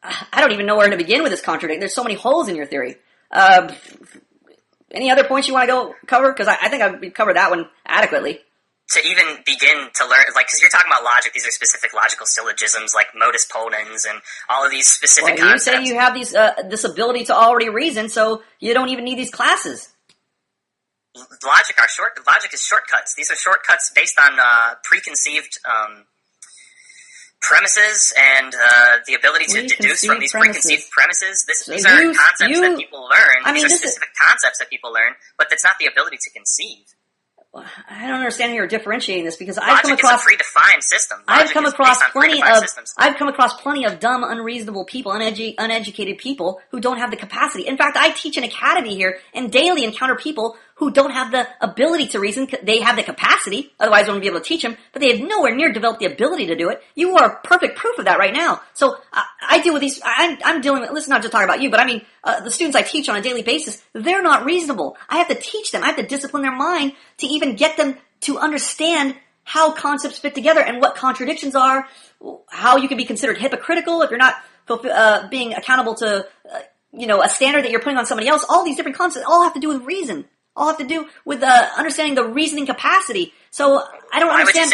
I don't even know where to begin with this contradiction. There's so many holes in your theory. Any other points you want to go cover? Because I think we've covered that one adequately. To even begin to learn, because you're talking about logic, these are specific logical syllogisms like modus ponens and all of these specific concepts. You say you have this ability to already reason, so you don't even need these classes. Logic is shortcuts. These are shortcuts based on preconceived premises and the ability to deduce from these preconceived premises. These are concepts that people learn. These are specific concepts that people learn, but that's not the ability to conceive. I don't understand how you're differentiating this because I've come across a predefined system. I've come across plenty of dumb, unreasonable people, uneducated people who don't have the capacity. In fact, I teach an academy here and daily encounter people who don't have the ability to reason. They have the capacity, otherwise I wouldn't be able to teach them, but they have nowhere near developed the ability to do it. You are perfect proof of that right now. So I deal with these, I'm dealing with, let's not just talk about you, but I mean, the students I teach on a daily basis, they're not reasonable. I have to teach them, I have to discipline their mind to even get them to understand how concepts fit together and what contradictions are, how you can be considered hypocritical if you're not being accountable to, a standard that you're putting on somebody else. All these different concepts all have to do with reason. All have to do with understanding the reasoning capacity. So I don't understand.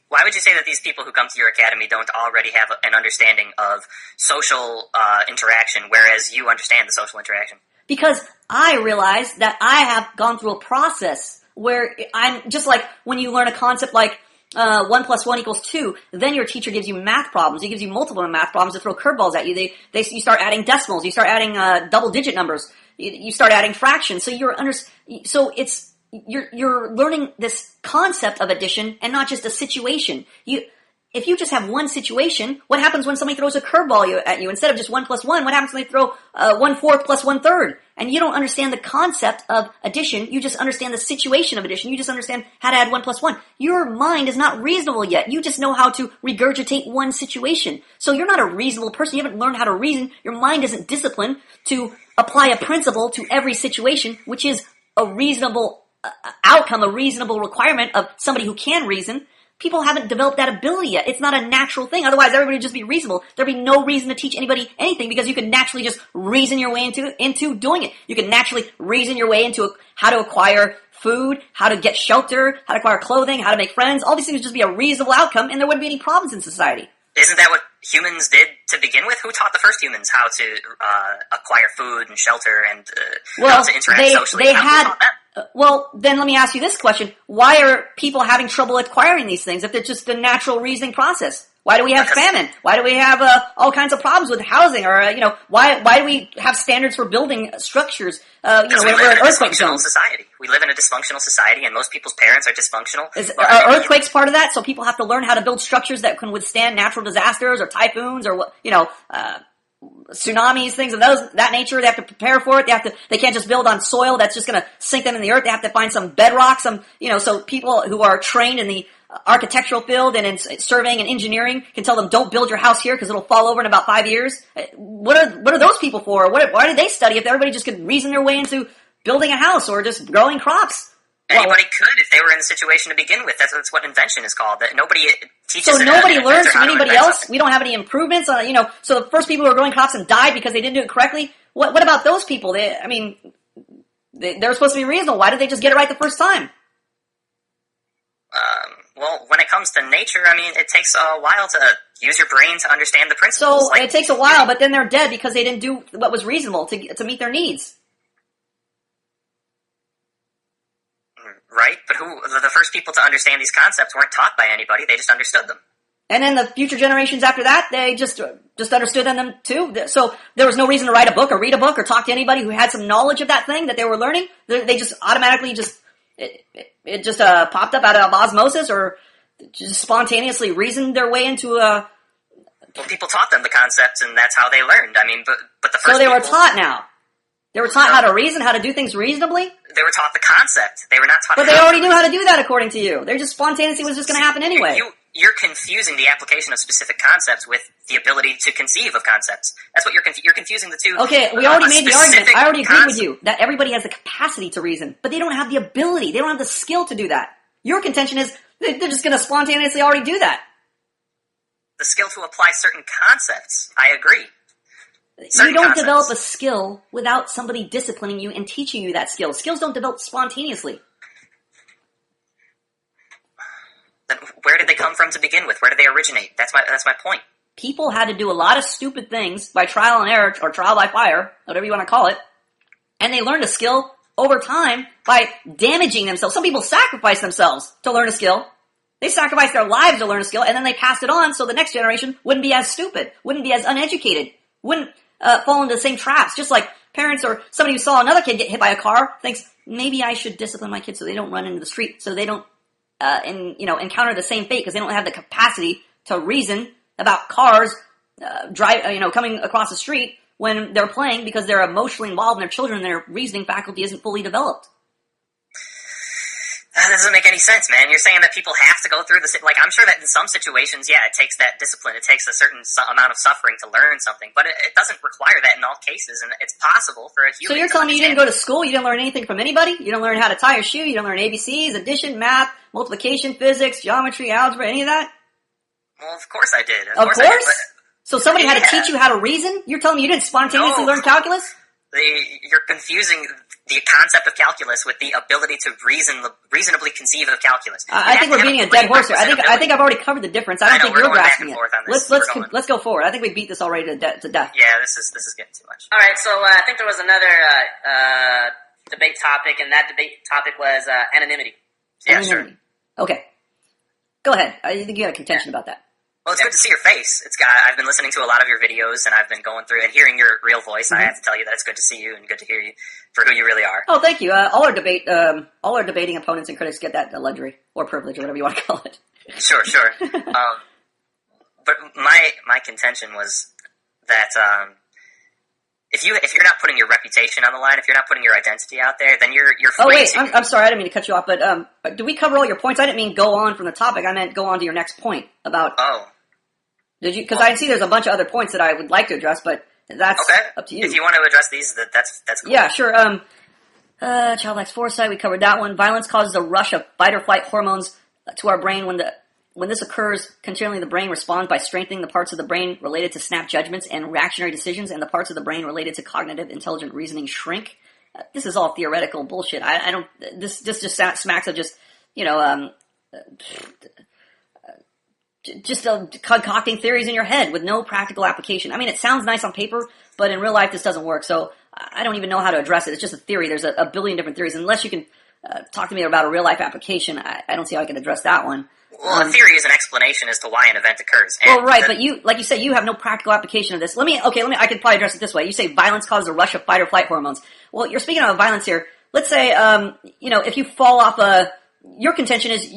Why would you say that these people who come to your academy don't already have an understanding of social interaction, whereas you understand the social interaction? Because I realize that I have gone through a process where I'm just like when you learn a concept like 1 + 1 = 2, then your teacher gives you math problems. He gives you multiple math problems to throw curveballs at you. You start adding decimals. You start adding double-digit numbers. You start adding fractions. So you're learning this concept of addition and not just a situation. If you just have one situation, what happens when somebody throws a curveball at you? Instead of just 1 + 1, what happens when they throw 1/4 + 1/3? And you don't understand the concept of addition. You just understand the situation of addition. You just understand how to add 1 + 1. Your mind is not reasonable yet. You just know how to regurgitate one situation. So you're not a reasonable person. You haven't learned how to reason. Your mind isn't disciplined to apply a principle to every situation, which is a reasonable outcome, a reasonable requirement of somebody who can reason. People haven't developed that ability yet. It's not a natural thing. Otherwise, everybody would just be reasonable. There'd be no reason to teach anybody anything because you could naturally just reason your way into doing it. You could naturally reason your way into how to acquire food, how to get shelter, how to acquire clothing, how to make friends. All these things would just be a reasonable outcome, and there wouldn't be any problems in society. Isn't that what humans did to begin with? Who taught the first humans how to acquire food and shelter and how to interact socially? Well, then let me ask you this question. Why are people having trouble acquiring these things if it's just a natural reasoning process? Why do we have famine? Why do we have all kinds of problems with housing? Or, why do we have standards for building structures? Because we live in a dysfunctional society. We live in a dysfunctional society, and most people's parents are dysfunctional. Are earthquakes part of that? So people have to learn how to build structures that can withstand natural disasters or typhoons or what, tsunamis, things of that nature. They have to prepare for it. They can't just build on soil that's just going to sink them in the earth. They have to find some bedrock, so people who are trained in the architectural field and in surveying and engineering can tell them, don't build your house here because it'll fall over in about 5 years. What are those people for? Why did they study if everybody just could reason their way into building a house or just growing crops? Anybody could if they were in the situation to begin with. That's what invention is called. That nobody teaches. So nobody learns from anybody else. We don't have any improvements on, So the first people who were growing crops and died because they didn't do it correctly. What about those people? They're supposed to be reasonable. Why did they just get it right the first time? Well, when it comes to nature, it takes a while to use your brain to understand the principles. So it takes a while, but then they're dead because they didn't do what was reasonable to meet their needs. Right, but the first people to understand these concepts weren't taught by anybody, they just understood them. And then the future generations after that, they just understood them too. So there was no reason to write a book or read a book or talk to anybody who had some knowledge of that thing that they were learning. They just automatically it just popped up out of osmosis or just spontaneously reasoned their way into a... Well, people taught them the concepts and that's how they learned. But the first So they were taught now. They were taught how to reason, how to do things reasonably? They were taught the concept. They were not taught. But they already knew how to do that, according to you. They're just spontaneously was just going to happen anyway. You're confusing the application of specific concepts with the ability to conceive of concepts. That's what you're confusing the two. Okay, we already made the argument. I already agreed with you that everybody has the capacity to reason, but they don't have the ability. They don't have the skill to do that. Your contention is they're just going to spontaneously already do that. The skill to apply certain concepts. I agree. You don't develop a skill without somebody disciplining you and teaching you that skill. Skills don't develop spontaneously. Then where did they come from to begin with? Where did they originate? That's my point. People had to do a lot of stupid things by trial and error, or trial by fire, whatever you want to call it, and they learned a skill over time by damaging themselves. Some people sacrifice themselves to learn a skill. They sacrificed their lives to learn a skill, and then they passed it on so the next generation wouldn't be as stupid, wouldn't be as uneducated, wouldn't fall into the same traps. Just like parents or somebody who saw another kid get hit by a car thinks, maybe I should discipline my kids so they don't run into the street, so they don't encounter the same fate because they don't have the capacity to reason about cars coming across the street when they're playing because they're emotionally involved in their children and their reasoning faculty isn't fully developed. That doesn't make any sense, man. You're saying that people have to go through this. Like, I'm sure that in some situations, yeah, it takes that discipline. It takes a certain amount of suffering to learn something, but it doesn't require that in all cases, and it's possible for a human. So you're telling me you didn't go to school? You didn't learn anything from anybody? You didn't learn how to tie a shoe? You didn't learn ABCs, addition, math, multiplication, physics, geometry, algebra, any of that? Well, of course I did. Of course? I did, so somebody had to teach you how to reason? You're telling me you didn't spontaneously learn calculus? You're confusing the concept of calculus with the ability to reasonably conceive of calculus. I think we're beating a dead horse here. I think I've already covered the difference. I don't think you're grasping it. Let's go forward. I think we beat this already to death. Yeah, this is getting too much. All right, so I think there was another debate topic, and that debate topic was anonymity. Yeah, anonymity. Sure. Okay, go ahead. I think you had a contention about that. Well, it's good to see your face. I've been listening to a lot of your videos, and I've been going through and hearing your real voice. Mm-hmm. I have to tell you that it's good to see you and good to hear you for who you really are. Oh, thank you. All our debating opponents and critics get that luxury or privilege or whatever you want to call it. Sure. But my contention was that if you're not putting your reputation on the line, if you're not putting your identity out there, then you're free. Oh wait, I'm sorry, I didn't mean to cut you off, but do we cover all your points? I didn't mean go on from the topic. I meant go on to your next point about. Oh. Did you? Because I see there's a bunch of other points that I would like to address, but that's up to you. If you want to address these, that's cool. Yeah, sure. Child lacks foresight. We covered that one. Violence causes a rush of fight or flight hormones to our brain. When this occurs, continually the brain responds by strengthening the parts of the brain related to snap judgments and reactionary decisions, and the parts of the brain related to cognitive, intelligent reasoning shrink. This is all theoretical bullshit. I don't. This just smacks of just concocting theories in your head with no practical application. I mean, it sounds nice on paper, but in real life this doesn't work. So I don't even know how to address it. It's just a theory. There's a billion different theories. Unless you can talk to me about a real life application, I don't see how I can address that one. Well, a theory is an explanation as to why an event occurs. Well, right, but like you said, you have no practical application of this. I could probably address it this way. You say violence causes a rush of fight or flight hormones. Well, you're speaking of violence here. Let's say, if you fall off your contention is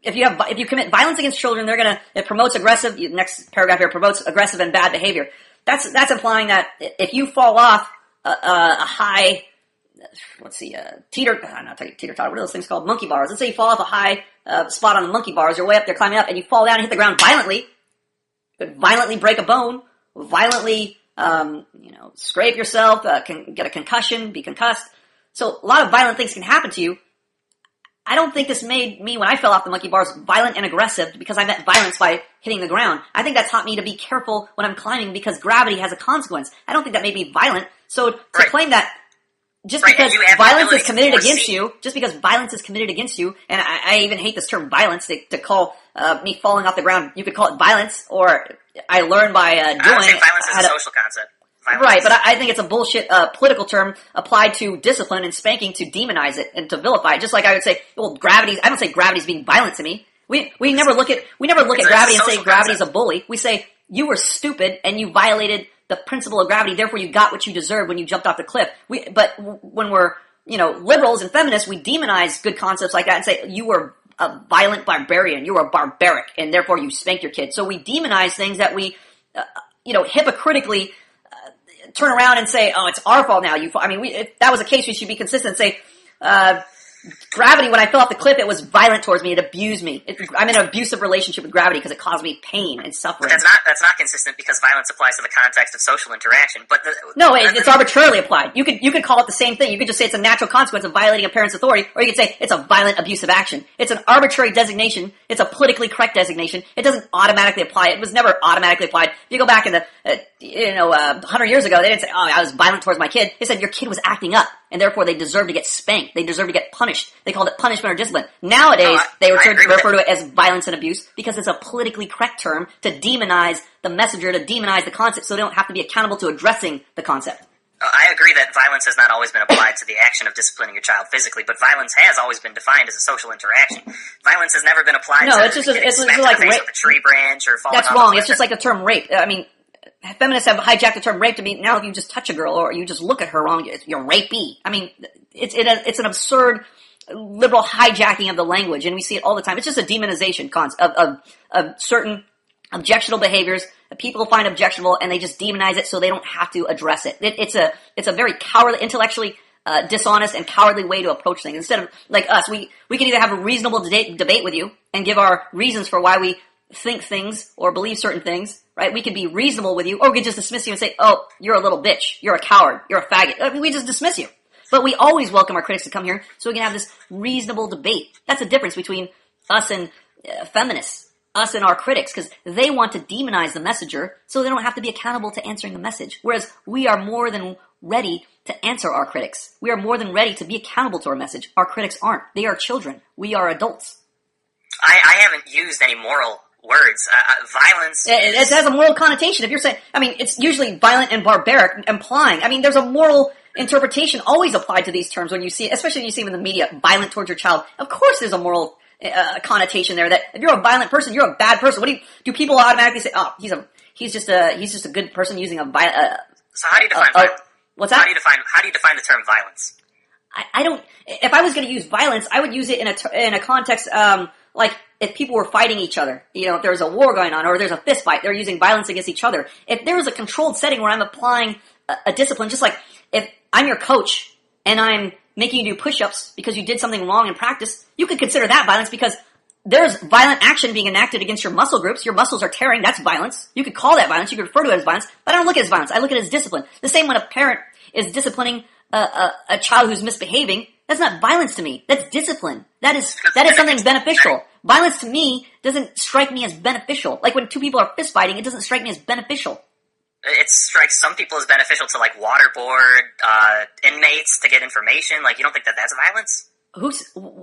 if you commit violence against children, it promotes aggressive. Next paragraph here promotes aggressive and bad behavior. That's implying that if you fall off a high, teeter totter. What are those things called? Monkey bars. Let's say you fall off a high spot on the monkey bars. You're way up there climbing up, and you fall down and hit the ground violently. Could violently break a bone. Violently, scrape yourself. Can get a concussion. Be concussed. So a lot of violent things can happen to you. I don't think this made me, when I fell off the monkey bars, violent and aggressive because I meant violence by hitting the ground. I think that taught me to be careful when I'm climbing because gravity has a consequence. I don't think that made me violent. So to claim that just because violence is committed against you, and I even hate this term violence, to call me falling off the ground, you could call it violence, or I learned by doing it. I would say violence is a social concept. Violence. Right, but I think it's a bullshit political term applied to discipline and spanking to demonize it and to vilify it. Just like I would say, well, I don't say gravity's being violent to me. We never look at gravity and say gravity's a bully. We say you were stupid and you violated the principle of gravity, therefore you got what you deserved when you jumped off the cliff. But when we're liberals and feminists, we demonize good concepts like that and say you were a violent barbarian, you were barbaric, and therefore you spanked your kid. So we demonize things that we hypocritically turn around and say, oh, it's our fault now. If that was the case, we should be consistent and say, gravity, when I fell off the cliff, it was violent towards me. It abused me. I'm in an abusive relationship with gravity because it caused me pain and suffering. But that's not consistent because violence applies to the context of social interaction. But it's arbitrarily applied. You could call it the same thing. You could just say it's a natural consequence of violating a parent's authority, or you could say it's a violent abusive action. It's an arbitrary designation. It's a politically correct designation. It doesn't automatically apply. It was never automatically applied. If you go back in 100 years ago, they didn't say, oh, I was violent towards my kid. They said your kid was acting up, and therefore they deserve to get spanked. They deserve to get punished. They called it punishment or discipline. Nowadays, they refer to it as violence and abuse because it's a politically correct term to demonize the messenger, to demonize the concept, so they don't have to be accountable to addressing the concept. I agree that violence has not always been applied to the action of disciplining your child physically, but violence has always been defined as a social interaction. Violence has never been applied to it's just like rape with a tree branch or falling. That's wrong. It's just like the term rape. Feminists have hijacked the term rape to mean now if you just touch a girl or you just look at her wrong, you're rapey. It's an absurd liberal hijacking of the language, and we see it all the time. It's just a demonization of certain objectionable behaviors that people find objectionable, and they just demonize it so they don't have to address it. It's a very cowardly, intellectually dishonest and cowardly way to approach things. Instead of, like us, we can either have a reasonable debate with you and give our reasons for why we think things or believe certain things, right? We could be reasonable with you, or we could just dismiss you and say, oh, you're a little bitch, you're a coward, you're a faggot. We just dismiss you. But we always welcome our critics to come here so we can have this reasonable debate. That's the difference between us and feminists, us and our critics, because they want to demonize the messenger so they don't have to be accountable to answering the message. Whereas we are more than ready to answer our critics. We are more than ready to be accountable to our message. Our critics aren't. They are children. We are adults. I haven't used any moral words. Violence. It has a moral connotation. If you're saying, it's usually violent and barbaric, implying, there's a moral interpretation always applied to these terms when you see, especially when you see them in the media, violent towards your child. Of course there's a moral connotation there that if you're a violent person, you're a bad person. Do people automatically say, oh, he's just a good person using a violent, so how do you define violence? What's that? How do you define the term violence? I don't, if I was going to use violence, I would use it in a context, like if people were fighting each other, if there's a war going on or there's a fist fight, they're using violence against each other. If there was a controlled setting where I'm applying a discipline, just like if I'm your coach and I'm making you do push-ups because you did something wrong in practice, you could consider that violence because there's violent action being enacted against your muscle groups. Your muscles are tearing. That's violence. You could call that violence. You could refer to it as violence, but I don't look at it as violence. I look at it as discipline. The same when a parent is disciplining a child who's misbehaving. That's not violence to me. That's discipline. That is something beneficial. Violence to me doesn't strike me as beneficial. Like when two people are fist fighting, it doesn't strike me as beneficial. It strikes some people as beneficial to waterboard inmates to get information. You don't think that that's violence?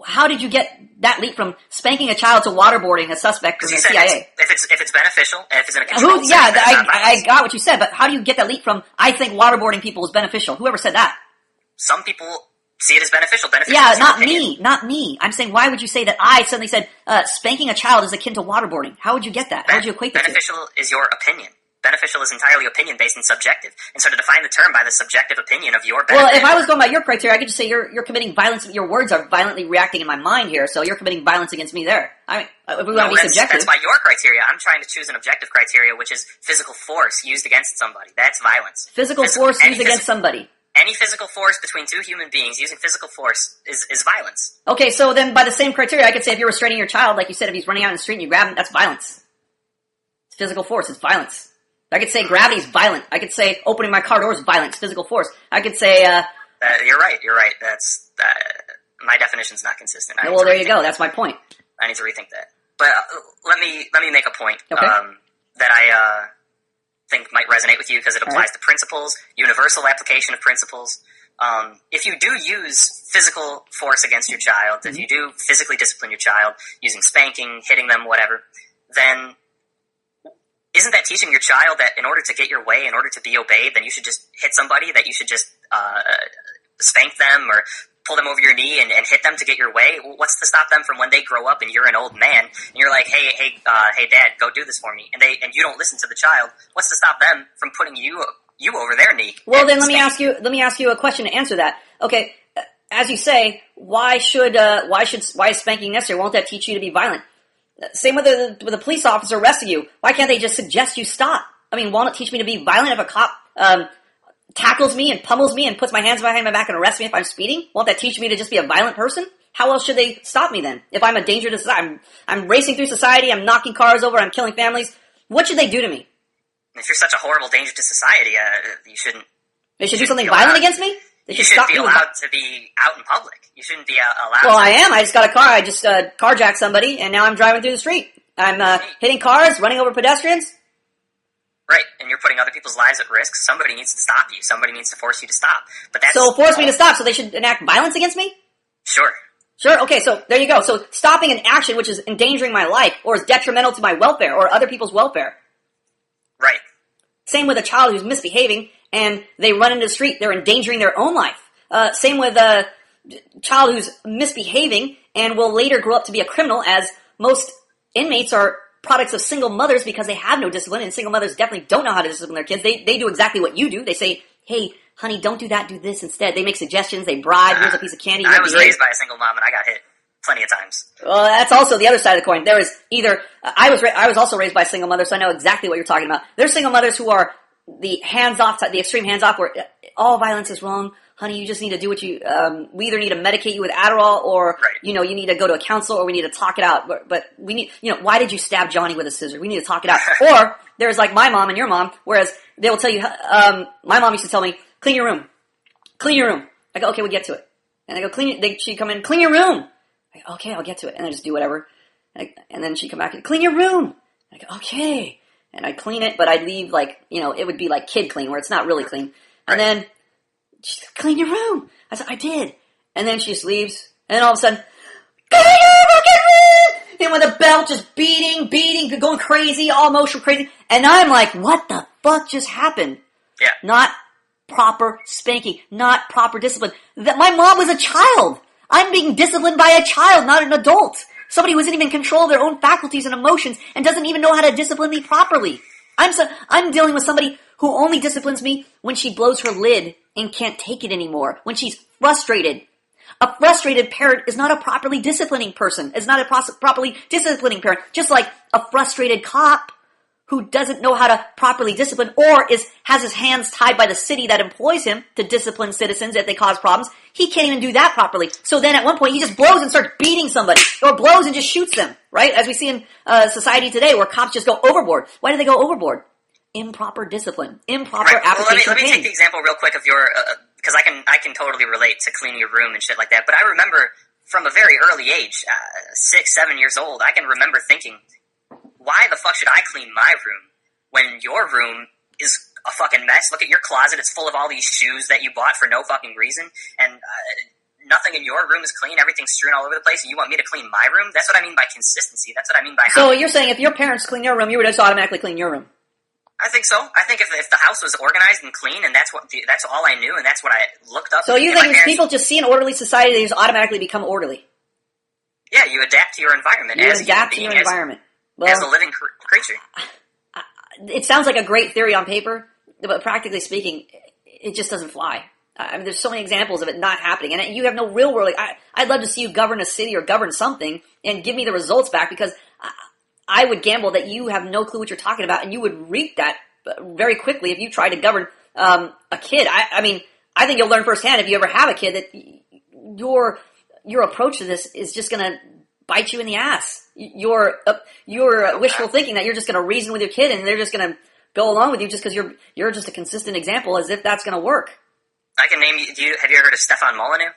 How did you get that leap from spanking a child to waterboarding a suspect from the CIA? If it's beneficial, if it's in a controlled setting, I got what you said, but how do you get that leap from I think waterboarding people is beneficial? Whoever said that? Some people see it as beneficial. Yeah, not me. I'm saying, why would you say that I suddenly said spanking a child is akin to waterboarding? How would you get that? How would you equate that? Beneficial is your opinion. beneficial is entirely opinion-based and subjective. And so to define the term by the subjective opinion of your benefit... Well, if I was going by your criteria, I could just say you're committing violence. Your words are violently reacting in my mind here, so you're committing violence against me there. I mean, if we want to be subjective... That's by your criteria. I'm trying to choose an objective criteria, which is physical force used against somebody. That's violence. Physical force used against somebody. Any physical force between two human beings using physical force is violence. Okay, so then by the same criteria, I could say if you're restraining your child, like you said, if he's running out in the street and you grab him, that's violence. It's physical force. It's violence. I could say gravity's violent. I could say opening my car door is violent. It's physical force. I could say... You're right. That's... my definition's not consistent. Well, there you go. That's my point. I need to rethink that. But let me make a point okay. That I think might resonate with you because it applies to principles, universal application of principles. If you do use physical force against your child, if you do physically discipline your child using spanking, hitting them, whatever, then isn't that teaching your child that in order to get your way, in order to be obeyed, then you should just hit somebody, that you should just spank them or pull them over your knee and hit them to get your way? What's to stop them from when they grow up and you're an old man and you're like, hey, Dad, go do this for me, and you don't listen to the child? What's to stop them from putting you over their knee? Well, then let me ask you a question to answer that. Okay, as you say, why is spanking necessary? Won't that teach you to be violent? Same with a police officer arresting you. Why can't they just suggest you stop? I mean, won't it teach me to be violent if a cop tackles me and pummels me and puts my hands behind my back and arrests me if I'm speeding? Won't that teach me to just be a violent person? How else should they stop me then? If I'm a danger to society, I'm racing through society, I'm knocking cars over, I'm killing families. What should they do to me? If you're such a horrible danger to society, you shouldn't... They should do something violent against me? You shouldn't be allowed to be out in public. You shouldn't be allowed Well, I am. I just got a car. I just carjacked somebody, and now I'm driving through the street. I'm hitting cars, running over pedestrians. Right, and you're putting other people's lives at risk. Somebody needs to stop you. Somebody needs to force you to stop. But that's... So force me to stop, so they should enact violence against me? Sure. Sure, okay, so there you go. So stopping an action which is endangering my life, or is detrimental to my welfare, or other people's welfare. Right. Same with a child who's misbehaving, and they run into the street, they're endangering their own life. Same with a child who's misbehaving and will later grow up to be a criminal, as most inmates are products of single mothers because they have no discipline, and single mothers definitely don't know how to discipline their kids. They do exactly what you do. They say, hey, honey, don't do that, do this instead. They make suggestions, they bribe, here's a piece of candy. I was raised by a single mom, and I got hit plenty of times. Well, that's also the other side of the coin. There is either, I was also raised by a single mother, so I know exactly what you're talking about. There's single mothers who are the hands-off, the extreme hands-off, where all violence is wrong. Honey, you just need to do what you, we either need to medicate you with Adderall, or, right. You need to go to a counselor, or we need to talk it out. But we need, why did you stab Johnny with a scissor? We need to talk it out. Or, there's like my mom and your mom, whereas they will tell you, my mom used to tell me, clean your room. Clean your room. I go, okay, we'll get to it. And I go, she'd come in, clean your room. I go, okay, I'll get to it. And I just do whatever. And then she'd come back and clean your room. I go, okay. And I'd clean it, but I'd leave it would be like kid clean, where it's not really clean. And then, she said, clean your room. I said, I did. And then she just leaves. And then all of a sudden, clean your fucking room! And with a belt just beating, going crazy, all emotional crazy. And I'm like, what the fuck just happened? Yeah. Not proper spanking, not proper discipline. My mom was a child. I'm being disciplined by a child, not an adult. Somebody who isn't even in control of their own faculties and emotions and doesn't even know how to discipline me properly. I'm dealing with somebody who only disciplines me when she blows her lid and can't take it anymore, when she's frustrated. A frustrated parent is not a properly disciplining person, is not a properly disciplining parent, just like a frustrated cop who doesn't know how to properly discipline, or has his hands tied by the city that employs him to discipline citizens if they cause problems. He can't even do that properly. So then at one point he just blows and starts beating somebody, or blows and just shoots them, right? As we see in society today, where cops just go overboard. Why do they go overboard? Improper discipline, improper application. Let me take the example real quick of your, because I can totally relate to cleaning your room and shit like that. But I remember from a very early age, 6, 7 years old, I can remember thinking, why the fuck should I clean my room when your room is a fucking mess? Look at your closet. It's full of all these shoes that you bought for no fucking reason. And nothing in your room is clean. Everything's strewn all over the place. And you want me to clean my room? That's what I mean by consistency. That's what I mean by... So you're saying if your parents clean your room, you would just automatically clean your room? I think so. I think if the house was organized and clean, and that's all I knew, and that's what I looked up. So you think if people just see an orderly society, they just automatically become orderly? Yeah, you adapt to your environment. You adapt to your environment. Well, as a living creature. it sounds like a great theory on paper, but practically speaking, it just doesn't fly. I mean, there's so many examples of it not happening, and you have no real world. I'd love to see you govern a city or govern something and give me the results back, because I would gamble that you have no clue what you're talking about, and you would reap that very quickly if you tried to govern a kid. I mean, I think you'll learn firsthand if you ever have a kid that your approach to this is just going to bite you in the ass. Your wishful thinking that you're just going to reason with your kid and they're just going to go along with you just because you're just a consistent example, as if that's going to work. I can name you. Have you ever heard of Stefan Molyneux?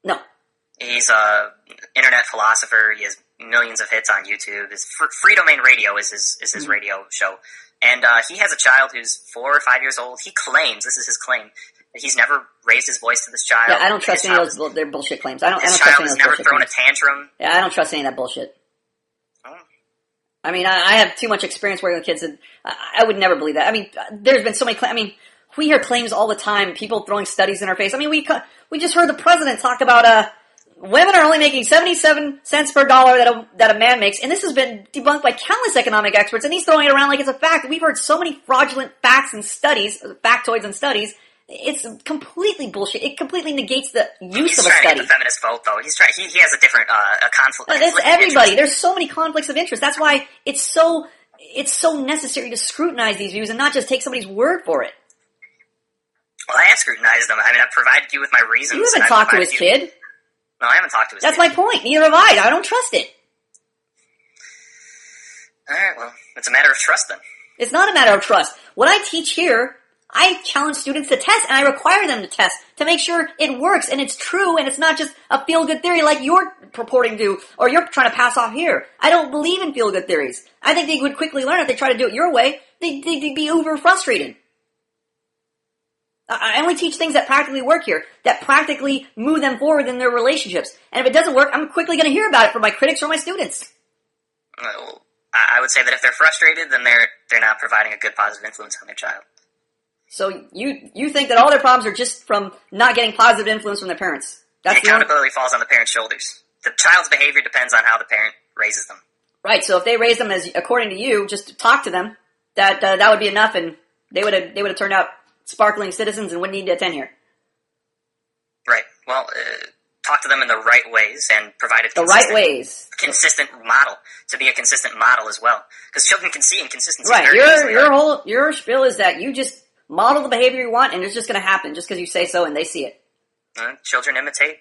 No. He's a internet philosopher. He has millions of hits on YouTube. His Free Domain Radio is his radio show, and he has a child who's 4 or 5 years old. He claims, this is his claim, that he's never raised his voice to this child. Yeah, I don't trust any of those. They're bullshit claims. His child has never thrown a tantrum. Yeah, I don't trust any of that bullshit. Oh. I mean, I have too much experience working with kids, and I would never believe that. I mean, there's been so many claims. I mean, we hear claims all the time, people throwing studies in our face. I mean, we just heard the president talk about women are only making 77 cents per dollar that a man makes, and this has been debunked by countless economic experts, and he's throwing it around like it's a fact. We've heard so many fraudulent facts and studies, factoids and studies. It's completely bullshit. It completely negates the use of a study. He's trying to get the feminist vote, though. He has a different conflict. That's everybody. There's so many conflicts of interest. That's why it's so necessary to scrutinize these views and not just take somebody's word for it. Well, I have scrutinized them. I mean, I've provided you with my reasons. You haven't talked to his kid. No, I haven't talked to his kid. That's my point. Neither have I. I don't trust it. All right, well, it's a matter of trust then. It's not a matter of trust. What I teach here, I challenge students to test, and I require them to test to make sure it works and it's true and it's not just a feel-good theory like you're purporting to, or you're trying to pass off here. I don't believe in feel-good theories. I think they would quickly learn if they try to do it your way. They'd be uber frustrated. I only teach things that practically work here, that practically move them forward in their relationships. And if it doesn't work, I'm quickly going to hear about it from my critics or my students. Well, I would say that if they're frustrated, then they're not providing a good positive influence on their child. So you think that all their problems are just from not getting positive influence from their parents? That's the accountability falls on the parent's shoulders. The child's behavior depends on how the parent raises them. Right. So if they raise them as according to you, just to talk to them, that would be enough, and they would have turned out sparkling citizens and wouldn't need to attend here. Right. Well, talk to them in the right ways and provide consistent model to be a consistent model as well, because children can see inconsistency. Right. Your spiel is that you just model the behavior you want, and it's just going to happen just because you say so and they see it. Children imitate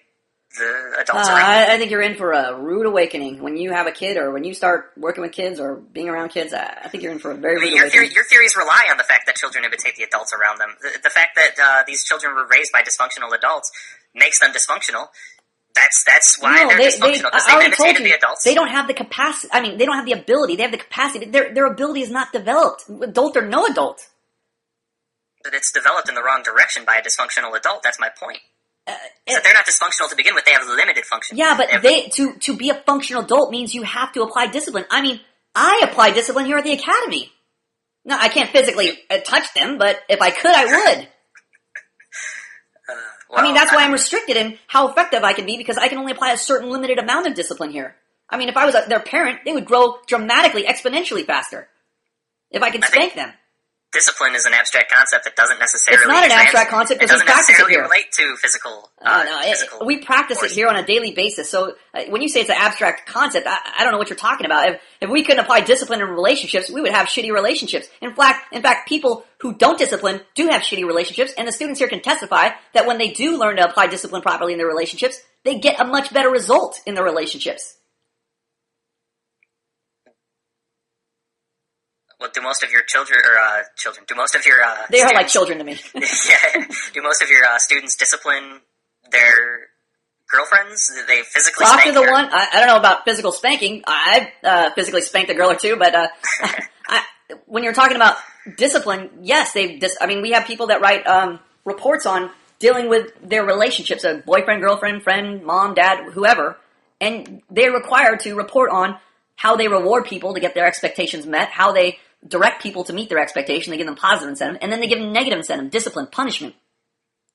the adults around them. I think you're in for a rude awakening when you have a kid, or when you start working with kids or being around kids. I think you're in for a very rude awakening. Your theories rely on the fact that children imitate the adults around them. The fact that these children were raised by dysfunctional adults makes them dysfunctional. That's why they're dysfunctional, because they've imitated the adults. They don't have the capacity. I mean, they don't have the ability. They have the capacity. Their ability is not developed. Adult or no adult. But it's developed in the wrong direction by a dysfunctional adult. That's my point. That they're not dysfunctional to begin with. They have limited function. Yeah, but to be a functional adult means you have to apply discipline. I mean, I apply discipline here at the academy. No, I can't physically touch them, but if I could, I would. I mean, that's why I'm restricted in how effective I can be, because I can only apply a certain limited amount of discipline here. I mean, if I was their parent, they would grow dramatically, exponentially faster. If I could spank them. Discipline is an abstract concept that doesn't necessarily... It's not an abstract concept because we practice it here. It doesn't necessarily relate to physical... we practice it here on a daily basis. So when you say it's an abstract concept, I don't know what you're talking about. If we couldn't apply discipline in relationships, we would have shitty relationships. In fact, people who don't discipline do have shitty relationships, and the students here can testify that when they do learn to apply discipline properly in their relationships, they get a much better result in their relationships. Well, do most of your children, do most of your they are like children to me. Yeah. Do most of your students discipline their girlfriends? Do they physically spank spank the one? I don't know about physical spanking. I've physically spanked a girl or two, but when you're talking about discipline, yes, we have people that write reports on dealing with their relationships, a boyfriend, girlfriend, friend, mom, dad, whoever, and they're required to report on how they reward people to get their expectations met, how they direct people to meet their expectation. They give them positive incentive, and then they give them negative incentive, discipline, punishment,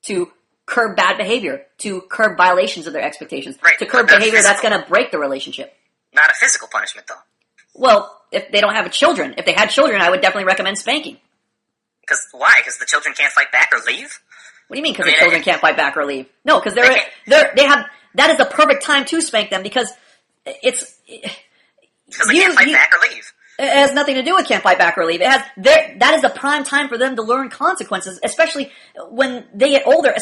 to curb bad behavior, to curb violations of their expectations, right, to curb behavior that's going to break the relationship. Not a physical punishment, though. Well, if they don't have children. If they had children, I would definitely recommend spanking. Why? Because the children can't fight back or leave? What do you mean? Because the children can't fight back or leave? No, because they have. That is the perfect time to spank them because it's because they can't fight back or leave. It has nothing to do with can't fight back or leave. That is the prime time for them to learn consequences, especially when they get older.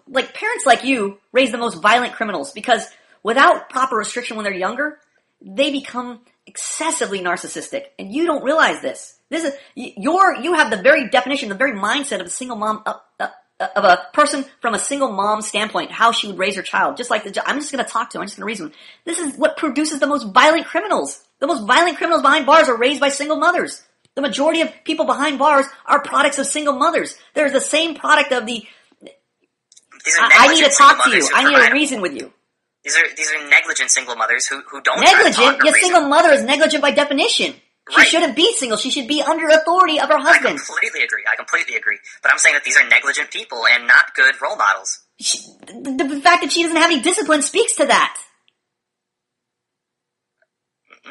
Like parents like you raise the most violent criminals because without proper restriction when they're younger, they become excessively narcissistic, and you don't realize this. You have the very definition, the very mindset of a single mom, of a person from a single mom standpoint, how she would raise her child. Just like I'm just going to talk to him. I'm just going to reason with him. This is what produces the most violent criminals. The most violent criminals behind bars are raised by single mothers. The majority of people behind bars are products of single mothers. They're the same product of the. I need to talk to you. I need to reason with you. These are negligent single mothers who don't negligent. Your single mother is negligent by definition. She shouldn't be single. She should be under authority of her husband. I completely agree. But I'm saying that these are negligent people and not good role models. The fact that she doesn't have any discipline speaks to that.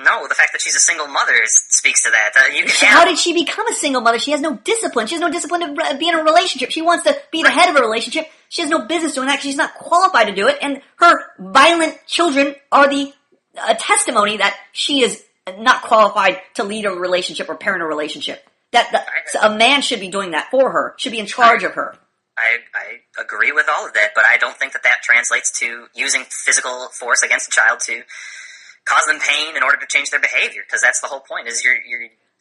No, the fact that she's a single mother speaks to that. How did she become a single mother? She has no discipline. She has no discipline to be in a relationship. She wants to be the head of a relationship. She has no business doing that because she's not qualified to do it. And her violent children are the testimony that she is not qualified to lead a relationship or parent a relationship. So a man should be doing that for her, should be in charge of her. I agree with all of that, but I don't think that translates to using physical force against a child to cause them pain in order to change their behavior, because that's the whole point, is you're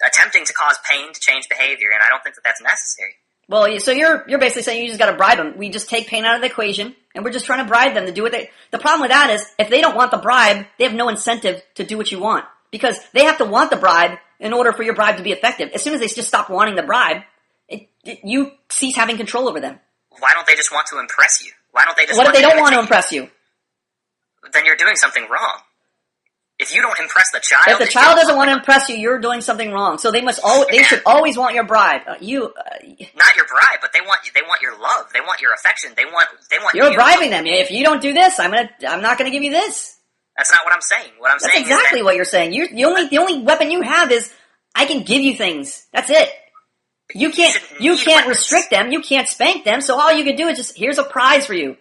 attempting to cause pain to change behavior, and I don't think that that's necessary. Well, so you're basically saying you just gotta bribe them. We just take pain out of the equation, and we're just trying to bribe them to do what they... The problem with that is, if they don't want the bribe, they have no incentive to do what you want. Because they have to want the bribe in order for your bribe to be effective. As soon as they just stop wanting the bribe, you cease having control over them. Why don't they just want to impress you? Why don't they just What if they don't want to impress you? Then you're doing something wrong. If you don't impress the child... If the child doesn't want to impress you, you're doing something wrong. So they should always want your bribe. Not your bribe, but they want your love. They want your affection. They want You're bribing them. If you don't do this, I'm not gonna give you this. That's not what I'm saying. What I'm saying is exactly what you're saying. The only weapon you have is I can give you things. That's it. You can't restrict them. You can't spank them. So all you can do is just here's a prize for you.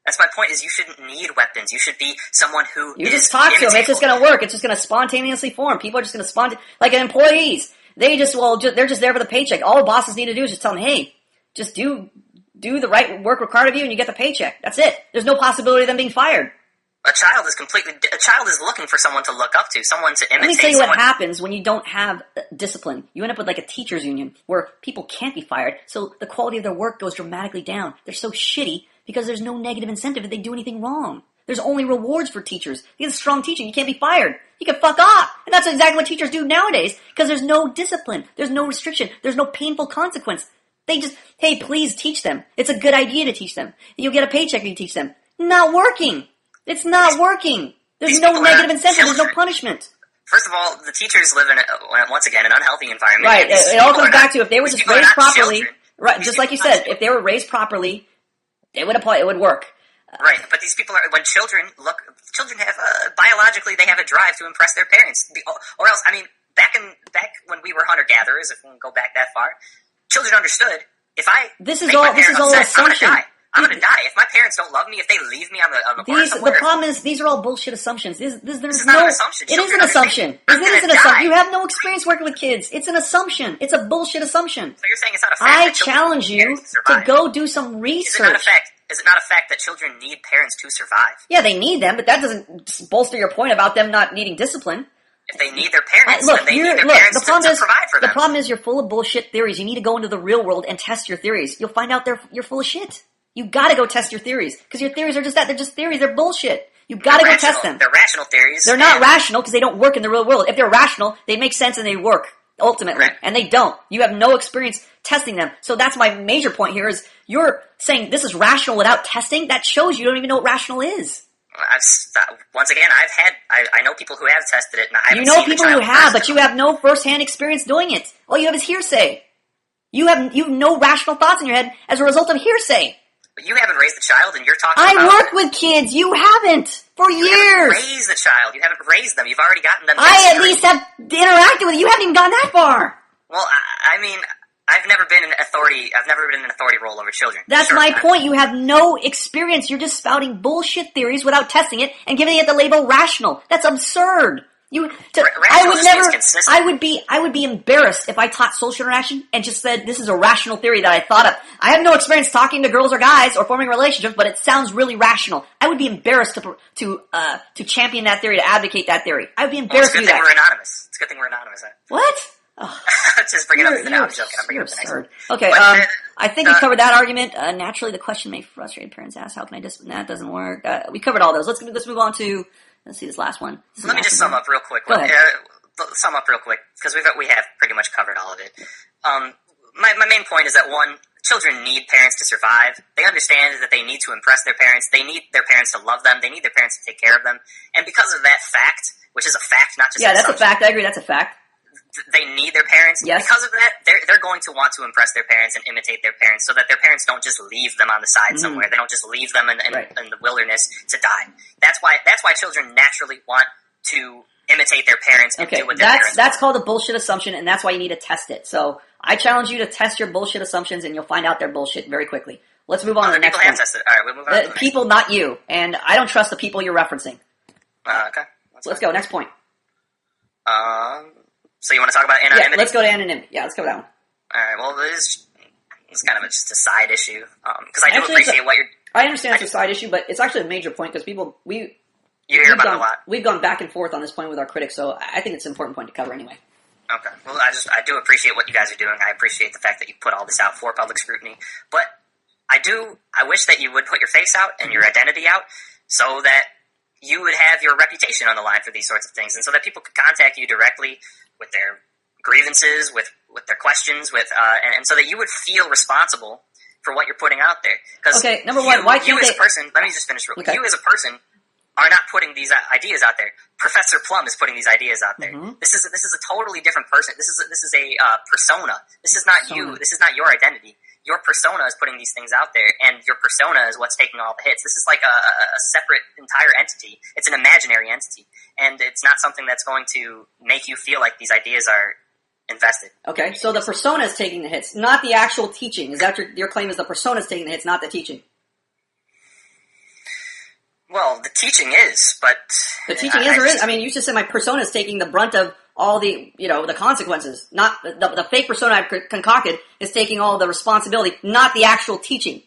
That's my point. Is you shouldn't need weapons. You should be someone who you just talk to them. It's just going to work. It's just going to spontaneously form. People are just going to like employees. They're just there for the paycheck. All bosses need to do is just tell them, hey, just do the right work required of you, and you get the paycheck. That's it. There's no possibility of them being fired. A child is looking for someone to look up to, someone to imitate. Let me tell you what happens when you don't have discipline. You end up with like a teachers union where people can't be fired, so the quality of their work goes dramatically down. They're so shitty because there's no negative incentive if they do anything wrong. There's only rewards for teachers. You get a strong teacher, you can't be fired. You can fuck off. And that's exactly what teachers do nowadays because there's no discipline. There's no restriction. There's no painful consequence. They just, hey, please teach them. It's a good idea to teach them. You'll get a paycheck if you teach them. Not working. It's not working. There's no negative incentive. There's no punishment. First of all, the teachers live in, once again, an unhealthy environment. Right. It all comes back to if they were just raised properly. Right. Just like you said, if they were raised properly, it would work. Right. But these people when children have, biologically, they have a drive to impress their parents. Or else, I mean, back when we were hunter-gatherers, if we can go back that far, children understood, this is all assumption. I'm going to die. If my parents don't love me, if they leave me on the corner somewhere... The problem is, these are all bullshit assumptions. This is not an assumption. It is an assumption. It is an assumption. You have no experience working with kids. It's an assumption. It's a bullshit assumption. So you're saying it's not a fact I challenge you to go do some research. Is it not a fact that children need parents to survive? Yeah, they need them, but that doesn't bolster your point about them not needing discipline. If they need their parents, then they need their parents to provide for them. The problem is you're full of bullshit theories. You need to go into the real world and test your theories. You'll find out you're full of shit. You gotta go test your theories. Because your theories are just that. They're just theories. They're bullshit. You gotta go test them. They're rational theories. They're not rational because they don't work in the real world. If they're rational, they make sense and they work, ultimately. Right. And they don't. You have no experience testing them. So that's my major point here is you're saying this is rational without testing. That shows you don't even know what rational is. Once again, I know people who have tested it and I haven't seen the people who have, but you have no first-hand experience doing it. All you have is hearsay. You have no rational thoughts in your head as a result of hearsay. But you haven't raised a child, and you're talking about... I work with kids. You haven't. For years. You haven't raised a child. You haven't raised them. You've already gotten them... I at least have interacted with you. You haven't even gone that far. Well, I mean, I've never been an authority role over children. That's my point. You have no experience. You're just spouting bullshit theories without testing it and giving it the label rational. That's absurd. I would be embarrassed if I taught social interaction and just said this is a rational theory that I thought of. I have no experience talking to girls or guys or forming relationships, but it sounds really rational. I would be embarrassed to champion that theory, to advocate that theory. I would be embarrassed to do that. It's a good thing we're anonymous. What? Oh. Just bring it up. I'm joking. I'm bringing up the next one. Okay, I think we covered that argument. Naturally, the question may frustrate parents ask, how can I that doesn't work. We covered all those. Let's move on to... Let's see this last one. Let me just sum up real quick. Go ahead. Sum up real quick, because we have pretty much covered all of it. My main point is that, one, children need parents to survive. They understand that they need to impress their parents. They need their parents to love them. They need their parents to take care of them. And because of that fact, which is a fact, not just an assumption. That's a fact. I agree. That's a fact. They need their parents. Yes. Because of that, they're going to want to impress their parents and imitate their parents, so that their parents don't just leave them on the side somewhere. They don't just leave them in the wilderness to die. That's why children naturally want to imitate their parents and do what their parents that's called a bullshit assumption, and that's why you need to test it. So I challenge you to test your bullshit assumptions, and you'll find out they're bullshit very quickly. Let's move on to the next one. Tested. All right, we'll move on. To people, not you, and I don't trust the people you're referencing. Okay. Let's go. Next point. So you want to talk about anonymity? Yeah, let's go to anonymity. Yeah, let's go down. All right. Well, it's kind of just a side issue because I do appreciate what you're. I understand it's a side issue, but it's actually a major point because you hear about it a lot. We've gone back and forth on this point with our critics, so I think it's an important point to cover anyway. Okay. Well, I do appreciate what you guys are doing. I appreciate the fact that you put all this out for public scrutiny, but I wish that you would put your face out and your identity out so that you would have your reputation on the line for these sorts of things, and so that people could contact you directly with their grievances, with their questions, and so that you would feel responsible for what you're putting out there. Okay, number one, why can't you as a person? Let me just finish real quick. Okay. You as a person are not putting these ideas out there. Professor Plum is putting these ideas out there. Mm-hmm. This is a totally different person. This is a persona. This is not you. This is not your identity. Your persona is putting these things out there, and your persona is what's taking all the hits. This is like a separate entire entity. It's an imaginary entity, and it's not something that's going to make you feel like these ideas are invested. Okay, so the persona is taking the hits, not the actual teaching. Is that your claim is the persona is taking the hits, not the teaching? Well, the teaching is, but... The teaching is. I mean, you just said my persona is taking the brunt of all the, the consequences. Not the fake persona I've concocted is taking all the responsibility, not the actual teaching.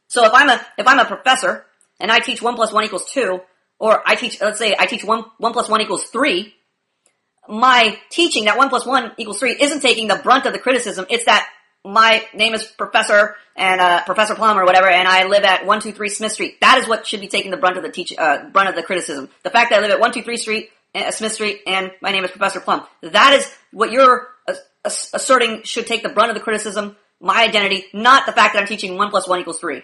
So if I'm a professor and I teach 1 + 1 = 2, or let's say I teach 1 + 1 = 3, my teaching that 1 + 1 = 3 isn't taking the brunt of the criticism. It's that my name is Professor and Professor Plum or whatever, and I live at 123 Smith Street. That is what should be taking the brunt of the criticism. The fact that I live at 123 Smith Street and my name is Professor Plum. That is what you're asserting should take the brunt of the criticism. My identity, not the fact that I'm teaching 1 + 1 = 3.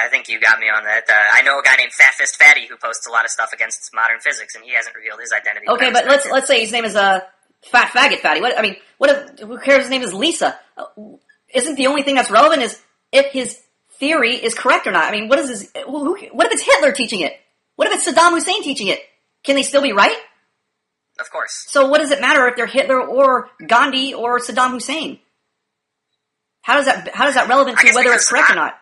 I think you got me on that. I know a guy named Fat Fist Fatty who posts a lot of stuff against modern physics, and he hasn't revealed his identity. Okay, but let's say his name is Fat Faggot Fatty. Who cares? His name is Lisa. Isn't the only thing that's relevant is if his theory is correct or not? I mean, what if it's Hitler teaching it? What if it's Saddam Hussein teaching it? Can they still be right? Of course. So what does it matter if they're Hitler or Gandhi or Saddam Hussein? How is that relevant to whether it's correct or not?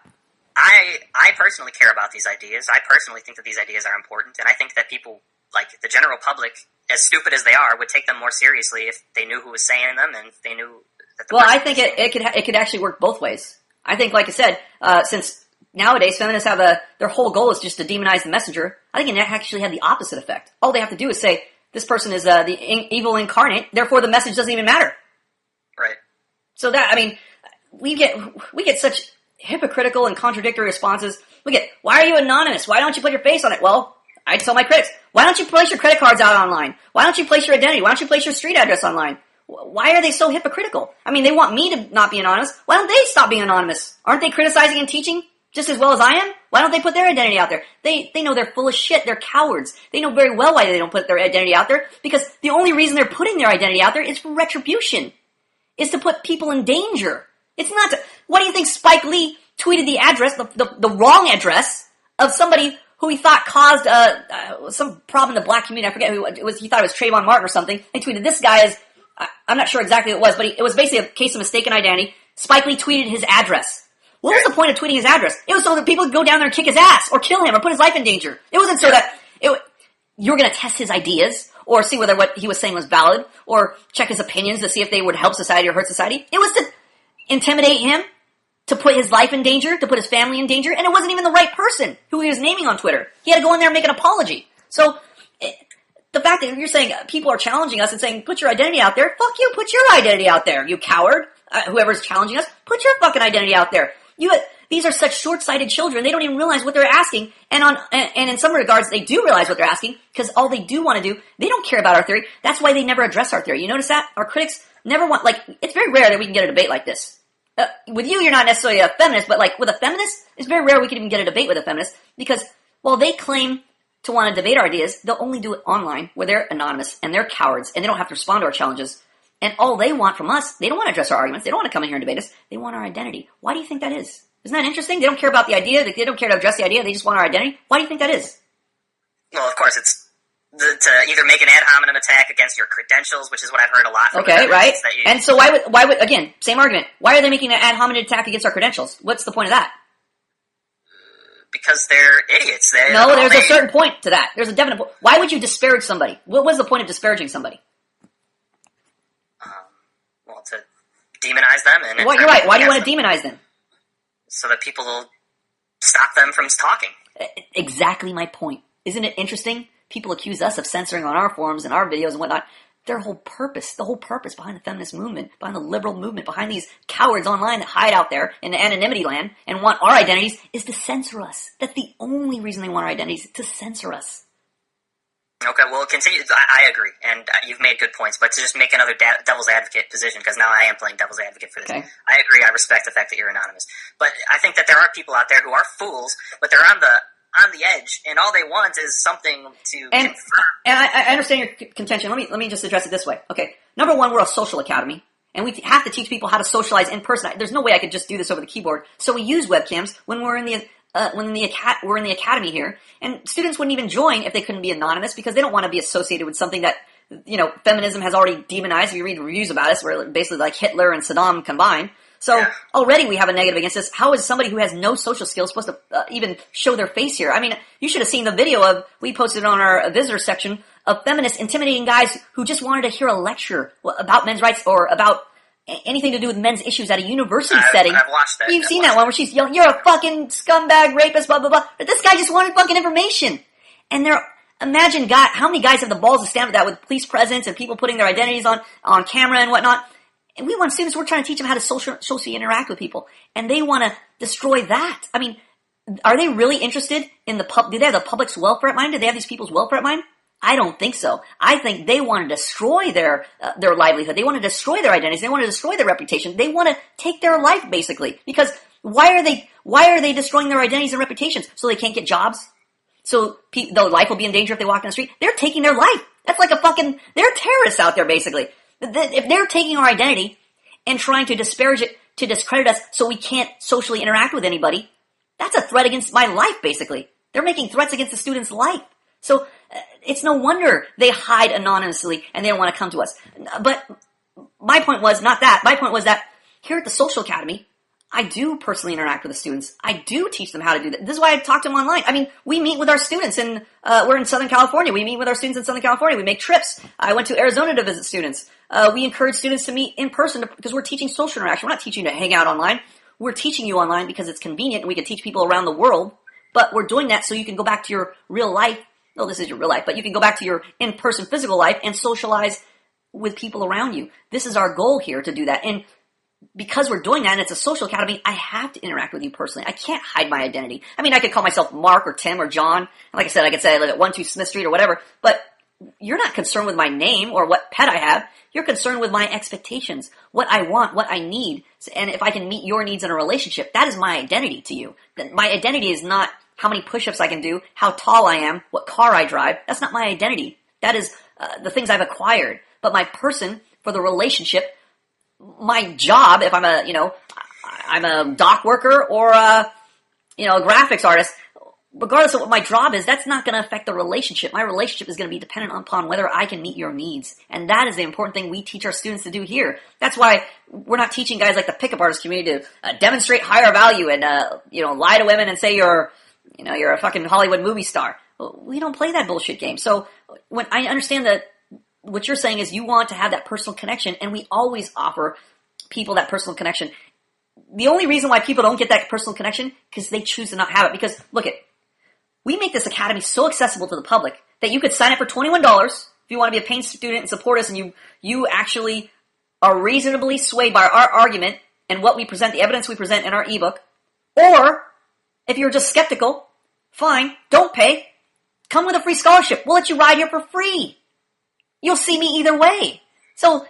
I personally care about these ideas. I personally think that these ideas are important, and I think that people, like the general public, as stupid as they are, would take them more seriously if they knew who was saying them and if they knew that the I think it could actually work both ways. I think, like I said, since nowadays feminists have their whole goal is just to demonize the messenger, I think it actually had the opposite effect. All they have to do is say, this person is the evil incarnate, therefore the message doesn't even matter. Right. So we get such hypocritical and contradictory responses. Why are you anonymous? Why don't you put your face on it? Well, I tell my critics, why don't you place your credit cards out online? Why don't you place your identity? Why don't you place your street address online? Why are they so hypocritical? I mean, they want me to not be anonymous. Why don't they stop being anonymous? Aren't they criticizing and teaching? just as well as I am? Why don't they put their identity out there? They know they're full of shit. They're cowards. They know very well why they don't put their identity out there, because the only reason they're putting their identity out there is for retribution. Is to put people in danger. It's not to, what do you think Spike Lee tweeted the address, the wrong address of somebody who he thought caused some problem in the black community? I forget who it was. He thought it was Trayvon Martin or something. He tweeted, this guy is, I'm not sure exactly what it was, but it was basically a case of mistaken identity. Spike Lee tweeted his address. What was the point of tweeting his address? It was so that people could go down there and kick his ass, or kill him, or put his life in danger. It wasn't so that you were going to test his ideas, or see whether what he was saying was valid, or check his opinions to see if they would help society or hurt society. It was to intimidate him, to put his life in danger, to put his family in danger, and it wasn't even the right person who he was naming on Twitter. He had to go in there and make an apology. So, the fact that you're saying people are challenging us and saying, put your identity out there, fuck you, put your identity out there, you coward. Whoever's challenging us, put your fucking identity out there. These are such short-sighted children. They don't even realize what they're asking. And in some regards, they do realize what they're asking, because all they do want to do, they don't care about our theory. That's why they never address our theory. You notice that? Our critics never want, it's very rare that we can get a debate like this. With you, you're not necessarily a feminist, but with a feminist, it's very rare we can even get a debate with a feminist, because while they claim to want to debate our ideas, they'll only do it online, where they're anonymous, and they're cowards, and they don't have to respond to our challenges. And all they want from us, they don't want to address our arguments, they don't want to come in here and debate us, they want our identity. Why do you think that is? Isn't that interesting? They don't care about the idea, they don't care to address the idea, they just want our identity. Why do you think that is? Well, of course, it's to either make an ad hominem attack against your credentials, which is what I've heard a lot from okay, right? And so why would, again, same argument, why are they making an ad hominem attack against our credentials? What's the point of that? Because they're idiots. There's a certain point to that. There's a definite point. Why would you disparage somebody? What was the point of disparaging somebody? Well, to demonize them. And you're right. Why do you want to demonize them? So that people will stop them from talking. Exactly my point. Isn't it interesting? People accuse us of censoring on our forums and our videos and whatnot. The whole purpose behind the feminist movement, behind the liberal movement, behind these cowards online that hide out there in the anonymity land and want our identities, is to censor us. That's the only reason they want our identities, to censor us. Okay, well, continue. I agree, and you've made good points, but to just make another devil's advocate position, because now I am playing devil's advocate for this. Okay. I agree, I respect the fact that you're anonymous. But I think that there are people out there who are fools, but they're on the edge, and all they want is something to confirm. And I understand your contention. Let me just address it this way. Okay, number one, we're a social academy, and we have to teach people how to socialize in person. There's no way I could just do this over the keyboard. So we use webcams when we're in the we're in the academy here, and students wouldn't even join if they couldn't be anonymous, because they don't want to be associated with something that, feminism has already demonized. You read reviews about us, we're basically like Hitler and Saddam combined. So already we have a negative against this. How is somebody who has no social skills supposed to even show their face here? I mean, you should have seen the video we posted on our visitor section of feminists intimidating guys who just wanted to hear a lecture about men's rights or about anything to do with men's issues at a university setting. I've watched that. You've seen that one where she's yelling, "You're a fucking scumbag, rapist, blah, blah, blah." But this guy just wanted fucking information. And imagine how many guys have the balls to stand with that, with police presence and people putting their identities on camera and whatnot. And we want students, we're trying to teach them how to socially interact with people. And they want to destroy that. I mean, are they really interested in do they have the public's welfare at mind? Do they have these people's welfare at mind? I don't think so. I think they want to destroy their livelihood. They want to destroy their identities. They want to destroy their reputation. They want to take their life, basically. Because why are they destroying their identities and reputations? So they can't get jobs? So their life will be in danger if they walk down the street? They're taking their life. That's like they're terrorists out there, basically. If they're taking our identity and trying to disparage it, to discredit us so we can't socially interact with anybody, that's a threat against my life, basically. They're making threats against the student's life. So it's no wonder they hide anonymously and they don't want to come to us. But my point was not that. My point was that here at the Social Academy, I do personally interact with the students. I do teach them how to do that. This is why I talk to them online. I mean, we meet with our students we're in Southern California. We meet with our students in Southern California. We make trips. I went to Arizona to visit students. We encourage students to meet in person because we're teaching social interaction. We're not teaching you to hang out online. We're teaching you online because it's convenient and we can teach people around the world. But we're doing that so you can go back to your real life. No, this is your real life, but you can go back to your in-person physical life and socialize with people around you. This is our goal here, to do that. And because we're doing that and it's a social academy, I have to interact with you personally. I can't hide my identity. I mean, I could call myself Mark or Tim or John. Like I said, I could say I live at 1-2 Smith Street or whatever, but you're not concerned with my name or what pet I have. You're concerned with my expectations, what I want, what I need, and if I can meet your needs in a relationship. That is my identity to you. My identity is not how many push-ups I can do, how tall I am, what car I drive. That's not my identity. That is the things I've acquired. But my person for the relationship, my job, if I'm a dock worker or a graphics artist, regardless of what my job is, that's not going to affect the relationship. My relationship is going to be dependent upon whether I can meet your needs. And that is the important thing we teach our students to do here. That's why we're not teaching guys like the pickup artist community to demonstrate higher value and, lie to women and say you're a fucking Hollywood movie star. We don't play that bullshit game. So when I understand that what you're saying is you want to have that personal connection, and we always offer people that personal connection. The only reason why people don't get that personal connection, because they choose to not have it. Because, look it, we make this academy so accessible to the public that you could sign up for $21 if you want to be a paying student and support us, and you actually are reasonably swayed by our argument and what we present, the evidence we present in our ebook. Or, if you're just skeptical, fine, don't pay. Come with a free scholarship. We'll let you ride here for free. You'll see me either way. So,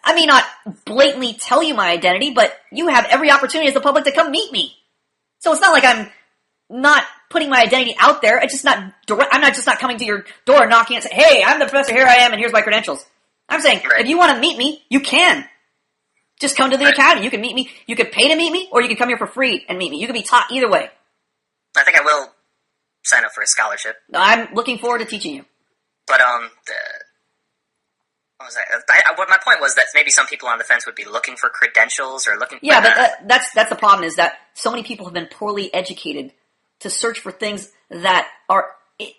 I may not blatantly tell you my identity, but you have every opportunity as the public to come meet me. So it's not like I'm not putting my identity out there. It's just not direct. I'm not just not coming to your door knocking and saying, hey, I'm the professor, here I am, and here's my credentials. I'm saying, if you want to meet me, you can. Just come to the academy. You can meet me. You can pay to meet me, or you can come here for free and meet me. You can be taught either way. I think I will sign up for a scholarship. I'm looking forward to teaching you. But, what was that? What my point was that maybe some people on the fence would be looking for credentials or looking. Yeah, but that's the problem, is that so many people have been poorly educated to search for things that are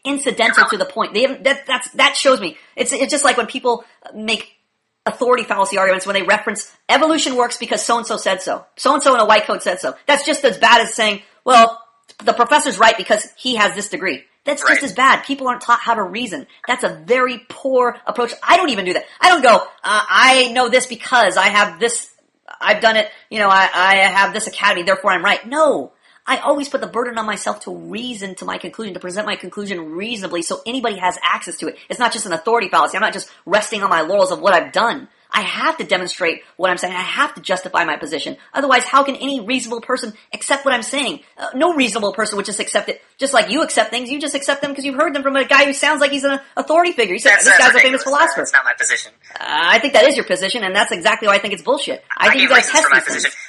incidental to the point. They haven't. That shows me. It's just like when people make authority fallacy arguments when they reference evolution works because so and so said so. So and so in a white coat said so. That's just as bad as saying, well, the professor's right because he has this degree. That's just as bad. People aren't taught how to reason. That's a very poor approach. I don't even do that. I don't go, I know this because I have this, I've done it, I have this academy, therefore I'm right. No. I always put the burden on myself to reason to my conclusion, to present my conclusion reasonably so anybody has access to it. It's not just an authority fallacy. I'm not just resting on my laurels of what I've done. I have to demonstrate what I'm saying. I have to justify my position. Otherwise, how can any reasonable person accept what I'm saying? No reasonable person would just accept it. Just like you accept things, you just accept them because you've heard them from a guy who sounds like he's an authority figure. You said, this guy's a famous philosopher. That's not my position. I think that is your position, and that's exactly why I think it's bullshit. I think you guys gotta test my these position. things.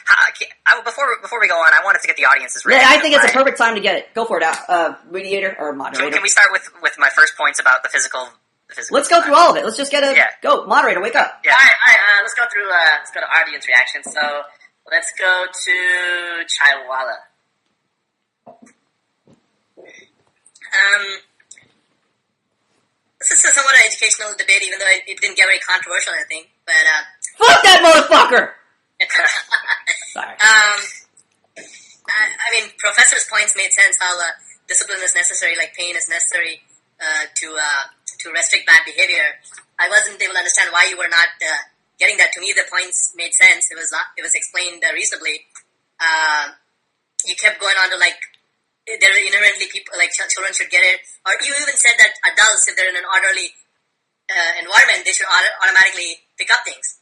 Before we go on, I wanted to get the audience's reaction. Yeah, I think it's a perfect time to get it. Go for it, mediator or moderator. Can we start with my first points about the physical? Let's go through all of it. Let's just get go. Moderator, wake up. Yeah. All right. Let's go through. Let's go to audience reactions. So let's go to Chaiwala. This is somewhat an educational debate, even though it didn't get very controversial or anything. But fuck that motherfucker. Sorry. I mean, professor's points made sense. How discipline is necessary, like pain is necessary to restrict bad behavior. I wasn't able to understand why you were not getting that. To me, the points made sense. It was explained reasonably. You kept going on to like there are inherently people like children should get it, or you even said that adults, if they're in an orderly environment, they should automatically pick up things.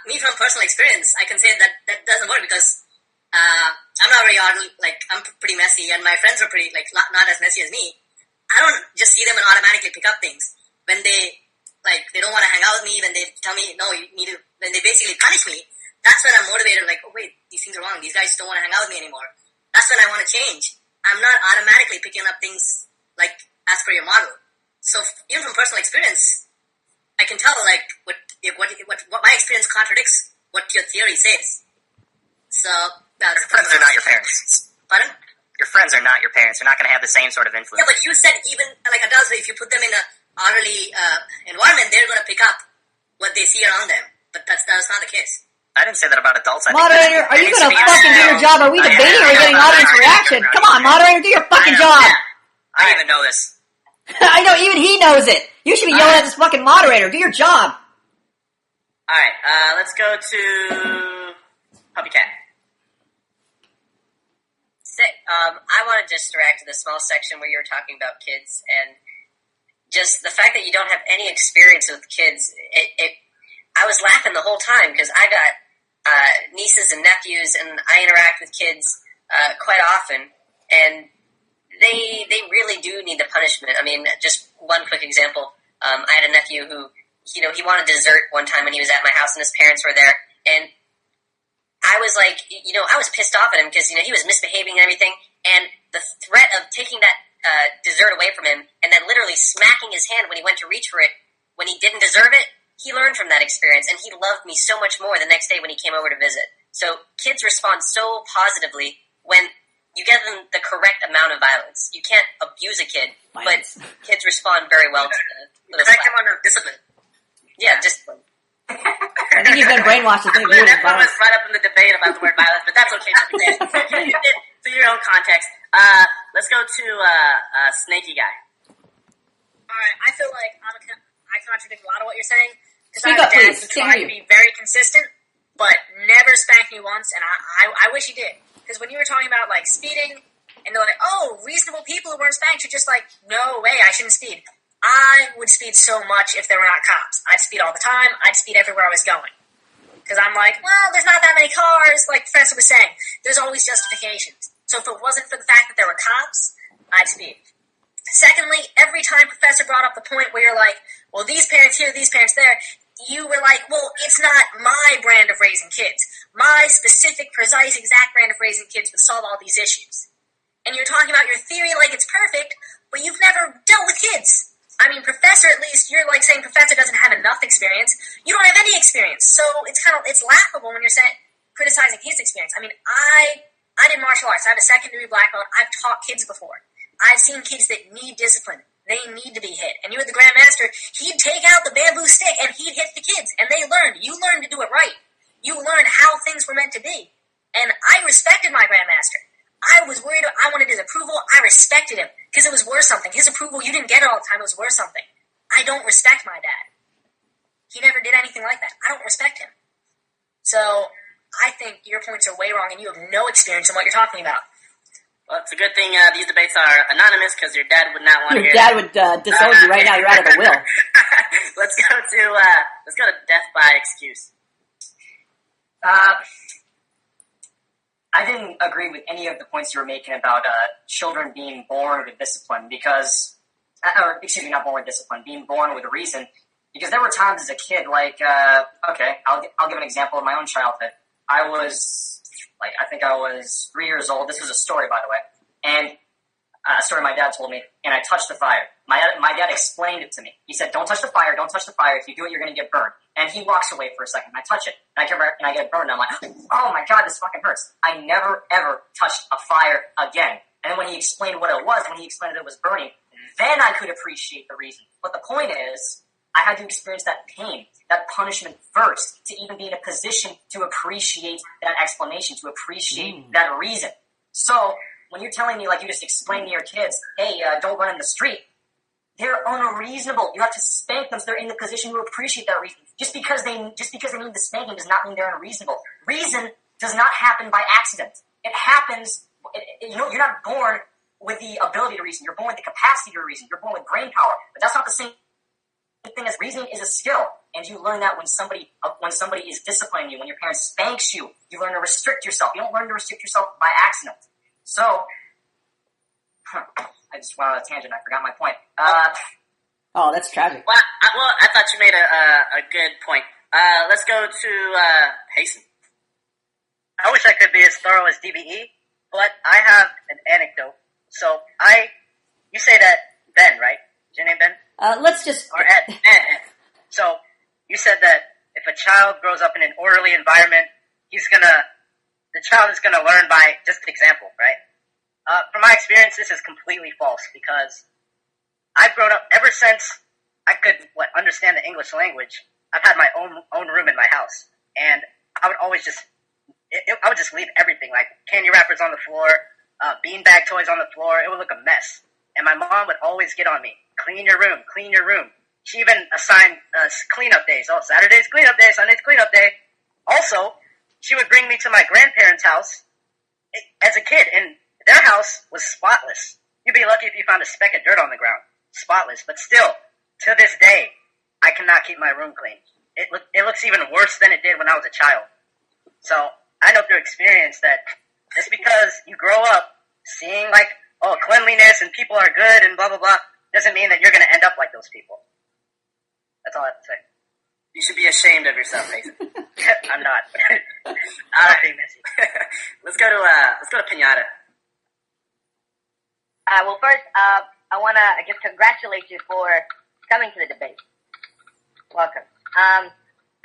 Me, from personal experience, I can say that doesn't work because I'm not very orderly. Like, I'm pretty messy, and my friends are pretty not as messy as me. I don't just see them and automatically pick up things. When they don't want to hang out with me, when they tell me, no, you need to, when they basically punish me, that's when I'm motivated, like, oh wait, these things are wrong. These guys don't want to hang out with me anymore. That's when I want to change. I'm not automatically picking up things, like, as per your model. So, even from personal experience, I can tell, like, what my experience contradicts what your theory says. So, your friends are not your parents. Pardon? Your friends are not your parents. They're not going to have the same sort of influence. Yeah, but you said even, like adults, if you put them in a orderly environment, they're going to pick up what they see around them. But that's not the case. I didn't say that about adults. Moderator, are you going to fucking do your job? Are we debating or are we getting audience reaction? Come on, moderator, do your fucking job. I didn't even know this. I know, even he knows it. You should be yelling at this fucking moderator. Do your job. Alright, let's go to Puppy Cat. I want to just direct to the small section where you were talking about kids, and just the fact that you don't have any experience with kids, I was laughing the whole time because I got nieces and nephews, and I interact with kids quite often, and they really do need the punishment. I mean, just one quick example. I had a nephew who, he wanted dessert one time when he was at my house, and his parents were there, and I was like, I was pissed off at him because, he was misbehaving and everything, and the threat of taking that dessert away from him and then literally smacking his hand when he went to reach for it when he didn't deserve it, he learned from that experience, and he loved me so much more the next day when he came over to visit. So kids respond so positively when you give them the correct amount of violence. You can't abuse a kid, but kids respond very well to the correct amount of discipline. Yeah, discipline. I think you've been brainwashed to think that one was brought up in the debate about the word violence, but that's okay. To your own context. Let's go to Snaky Guy. All right, I feel like I contradict a lot of what you're saying because I Speak have up, a dad please. who tried to be very consistent, but never spanked me once, and I wish he did. Because when you were talking about like speeding, and they're like, "Oh, reasonable people who weren't spanked," you're just like, "No way, I shouldn't speed." I would speed so much if there were not cops. I'd speed all the time. I'd speed everywhere I was going. Because I'm like, well, there's not that many cars, like the professor was saying. There's always justifications. So if it wasn't for the fact that there were cops, I'd speed. Secondly, every time Professor brought up the point where you're like, well, these parents here, these parents there, you were like, well, it's not my brand of raising kids. My specific, precise, exact brand of raising kids would solve all these issues. And you're talking about your theory like it's perfect, but you've never dealt with kids. I mean, Professor, at least, you're like saying Professor doesn't have enough experience. You don't have any experience. So it's laughable when you're criticizing his experience. I mean, I did martial arts. I have a second-degree black belt. I've taught kids before. I've seen kids that need discipline. They need to be hit. And you, the Grandmaster, he'd take out the bamboo stick and he'd hit the kids. And they learned. You learned to do it right. You learned how things were meant to be. And I respected my Grandmaster. I was worried. I wanted his approval. I respected him because it was worth something. His approval, you didn't get it all the time. It was worth something. I don't respect my dad. He never did anything like that. I don't respect him. So I think your points are way wrong and you have no experience in what you're talking about. Well, it's a good thing these debates are anonymous because your dad would not want to hear Your dad would disown you right now. You're out of the will. Let's go to death by excuse. I didn't agree with any of the points you were making about children being born with discipline because, not born with discipline, being born with a reason. Because there were times as a kid, I'll give an example of my own childhood. I think I was 3 years old. This was a story, by the way, and a story my dad told me, and I touched the fire. My dad explained it to me. He said, don't touch the fire, don't touch the fire. If you do it, you're going to get burned. And he walks away for a second, and I touch it, and I get burned, and I'm like, oh my God, this fucking hurts. I never, ever touched a fire again. And then when he explained what it was, when he explained that it was burning, then I could appreciate the reason. But the point is, I had to experience that pain, that punishment first, to even be in a position to appreciate that explanation, to appreciate that reason. So, when you're telling me, like you just explained to your kids, hey, don't run in the street, they're unreasonable. You have to spank them so they're in the position to appreciate that reason. Just because they need the spanking does not mean they're unreasonable. Reason does not happen by accident. It happens, you're not born with the ability to reason. You're born with the capacity to reason. You're born with brain power. But that's not the same thing as reasoning is a skill. And you learn that when somebody is disciplining you, when your parent spanks you, you learn to restrict yourself. You don't learn to restrict yourself by accident. So, I just went on a tangent. I forgot my point. Oh, that's tragic. Well, I thought you made a good point. Let's go to Hasten. I wish I could be as thorough as DBE, but I have an anecdote. So you say that Ben, right? Is your name Ben? Let's just... Or Ed. So, you said that if a child grows up in an orderly environment, the child is gonna learn by just example, right? From my experience, this is completely false because I've grown up ever since I could understand the English language. I've had my own room in my house, and I would always I would just leave everything, like candy wrappers on the floor, beanbag toys on the floor. It would look a mess, and my mom would always get on me, clean your room, clean your room. She even assigned cleanup days. Oh, Saturday's cleanup day, Sunday's cleanup day. Also, she would bring me to my grandparents' house as a kid, and their house was spotless. You'd be lucky if you found a speck of dirt on the ground. spotless, but still, to this day, I cannot keep my room clean. It looks even worse than it did when I was a child. So I know through experience that just because you grow up seeing like, oh, cleanliness and people are good and blah, blah, blah, doesn't mean that you're going to end up like those people. That's all I have to say. You should be ashamed of yourself, Mason. I'm not. All right. Let's go to Pinata. Well, first, I want to, I guess, congratulate you for coming to the debate. Welcome.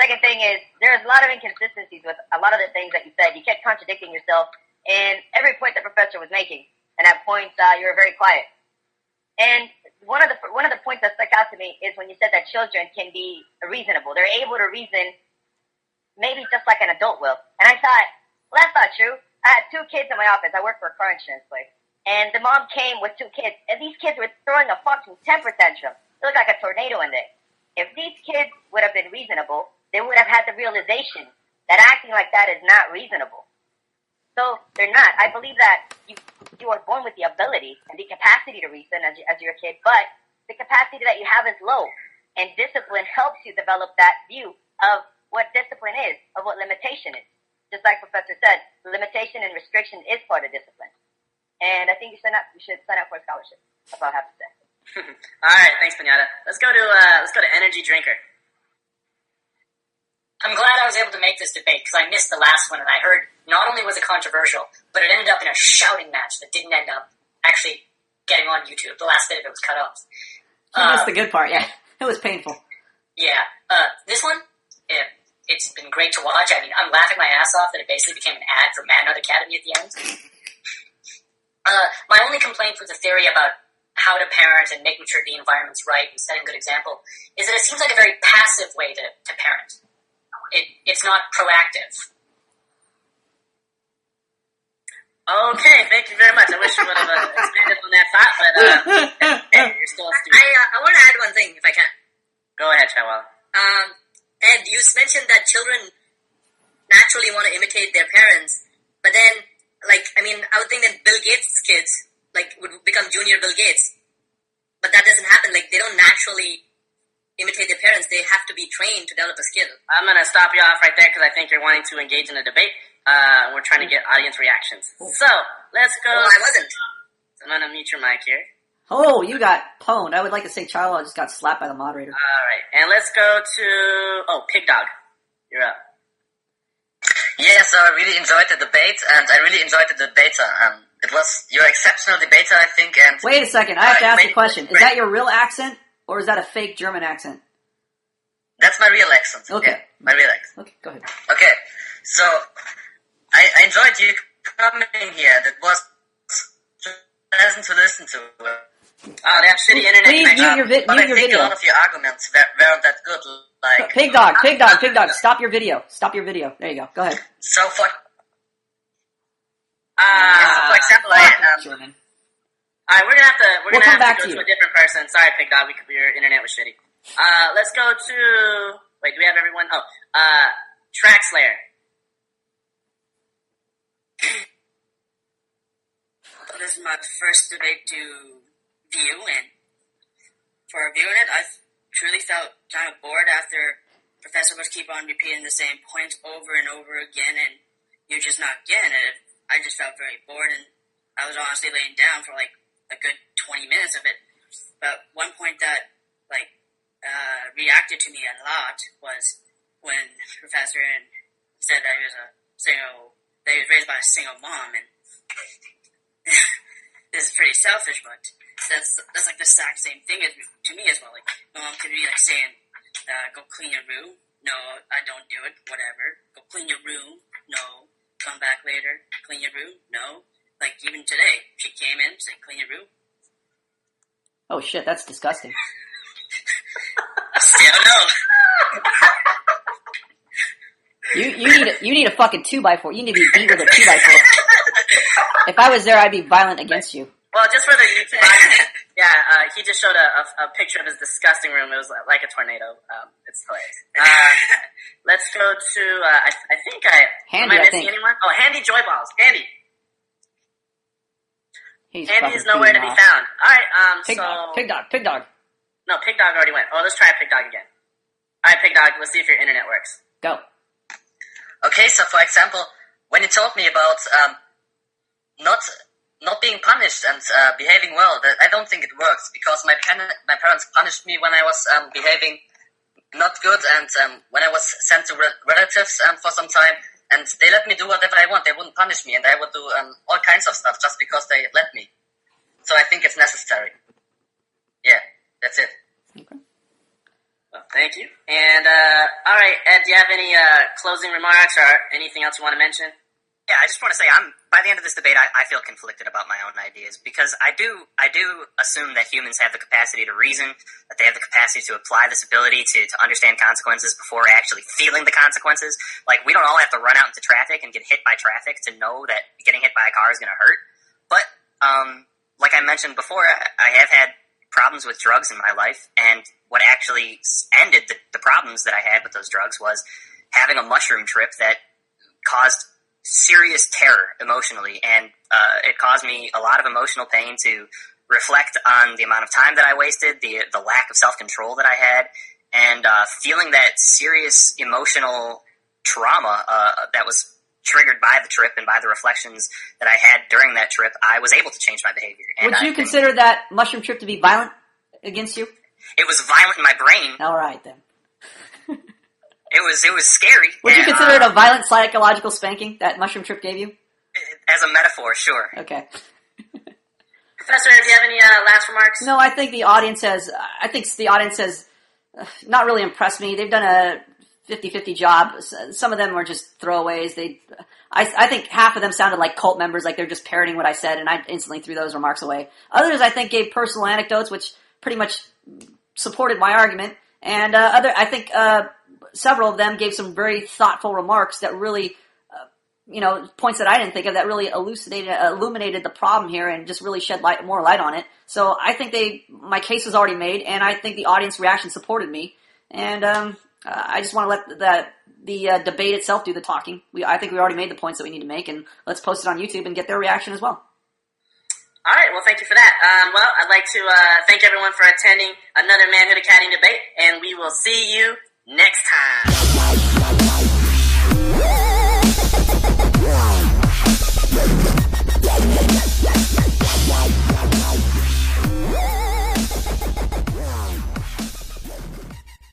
Second thing is, there's a lot of inconsistencies with a lot of the things that you said. You kept contradicting yourself in every point the professor was making, and at points you were very quiet. And one of the points that stuck out to me is when you said that children can be reasonable. They're able to reason, maybe just like an adult will. And I thought, well, that's not true. I had 2 kids in my office. I work for a car insurance place. And the mom came with 2 kids, and these kids were throwing a fucking temper tantrum. It looked like a tornado in there. If these kids would have been reasonable, they would have had the realization that acting like that is not reasonable. So they're not. I believe that you are born with the ability and the capacity to reason as you're a kid, but the capacity that you have is low. And discipline helps you develop that view of what discipline is, of what limitation is. Just like Professor said, limitation and restriction is part of discipline. And I think you should sign up for a scholarship. That's all I have to say. All right, thanks, Pinata. Let's go to Energy Drinker. I'm glad I was able to make this debate because I missed the last one, and I heard not only was it controversial, but it ended up in a shouting match that didn't end up actually getting on YouTube. The last bit of it was cut off. That's the good part, yeah. It was painful. Yeah. This one, it's been great to watch. I mean, I'm laughing my ass off that it basically became an ad for Mad Nut Academy at the end. My only complaint with the theory about how to parent and making sure the environment's right and setting a good example is that it seems like a very passive way to parent. It's not proactive. Okay, thank you very much. I wish you would have expanded on that thought, but hey, you're still a student. I want to add one thing, if I can. Go ahead, Chawala. Ed, you mentioned that children naturally want to imitate their parents, but then, I would think that Bill Gates' kids, would become junior Bill Gates, but that doesn't happen. They don't naturally imitate their parents. They have to be trained to develop a skill. I'm going to stop you off right there because I think you're wanting to engage in a debate. We're trying to get audience reactions. So, let's go. Well, I wasn't. I'm going to mute your mic here. Oh, you got pwned. I would like to say Charlo just got slapped by the moderator. All right, and let's go to... Pig Dog. You're up. Yeah, so I really enjoyed the debate, and I really enjoyed the debater. You're an exceptional debater, I think, and... Wait a second, I have to ask a question. Is that your real accent, or is that a fake German accent? That's my real accent. Okay. Yeah, my real accent. Okay, go ahead. Okay, so I enjoyed you coming here. That was pleasant to listen to. Oh, they have shitty internet Please connection. But I think video. a lot of your arguments weren't that good. Pig dog, stop your video. Stop your video. There you go. Go ahead. So for example, German. All right, we're gonna have to We'll come back go to to you. a different person. Sorry, Pig Dog, your internet was shitty. Let's go to... Wait, do we have everyone? Track Slayer. This is my first debate to view, and for viewing it, I truly felt kind of bored after Professor was keep on repeating the same points over and over again, and you're just not getting it. I just felt very bored, and I was honestly laying down for a good 20 minutes of it. But one point that reacted to me a lot was when Professor said that he was raised by a single mom, and this is pretty selfish, but that's the exact same thing to me as well. My mom could be saying, go clean your room. No, I don't do it. Whatever. Go clean your room. No. Come back later. Clean your room. No. Even today, she came in, said, clean your room. Oh shit, that's disgusting. Still no. You need a fucking 2x4. You need to be beat with a 2x4. If I was there, I'd be violent against you. Well, just for the YouTube he just showed a picture of his disgusting room. It was like a tornado. It's hilarious. Let's go to, I think Handy, am I missing I think. anyone? Oh, Handy Joy Balls. Handy. Andy's nowhere to be found. All right. Pig dog. No, Pig Dog already went. Oh, let's try Pig Dog again. All right, Pig Dog. Let's see if your internet works. Go. Okay, so for example, when you told me about not being punished and behaving well, that I don't think it works because my parents punished me when I was behaving not good and when I was sent to relatives for some time, and they let me do whatever I want. They wouldn't punish me, and I would do all kinds of stuff just because they let me. So I think it's necessary. Yeah, that's it. Okay. Well, thank you. And all right, Ed, do you have any closing remarks or anything else you want to mention? Yeah, I just want to say by the end of this debate, I feel conflicted about my own ideas because I do assume that humans have the capacity to reason, that they have the capacity to apply this ability to understand consequences before actually feeling the consequences. Like, we don't all have to run out into traffic and get hit by traffic to know that getting hit by a car is going to hurt. But, like I mentioned before, I have had problems with drugs in my life, and what actually ended the problems that I had with those drugs was having a mushroom trip that caused serious terror emotionally, and it caused me a lot of emotional pain to reflect on the amount of time that I wasted, the lack of self-control that I had, and feeling that serious emotional trauma that was triggered by the trip and by the reflections that I had during that trip. I was able to change my behavior. And would you consider that mushroom trip to be violent against you? It was violent in my brain. All right, then. It was scary. Would you consider it a violent psychological spanking that mushroom trip gave you? As a metaphor, sure. Okay. Professor, do you have any last remarks? No, I think the audience has not really impressed me. They've done a 50-50 job. Some of them were just throwaways. I think half of them sounded like cult members, like they're just parroting what I said, and I instantly threw those remarks away. Others, I think, gave personal anecdotes, which pretty much supported my argument. And I think several of them gave some very thoughtful remarks that really, points that I didn't think of that really illuminated the problem here and just really shed more light on it. So I think my case was already made, and I think the audience reaction supported me. And I just want to let the debate itself do the talking. I think we already made the points that we need to make, and let's post it on YouTube and get their reaction as well. All right, well, thank you for that. Well, I'd like to thank everyone for attending another Manhood Academy debate, and we will see you next time.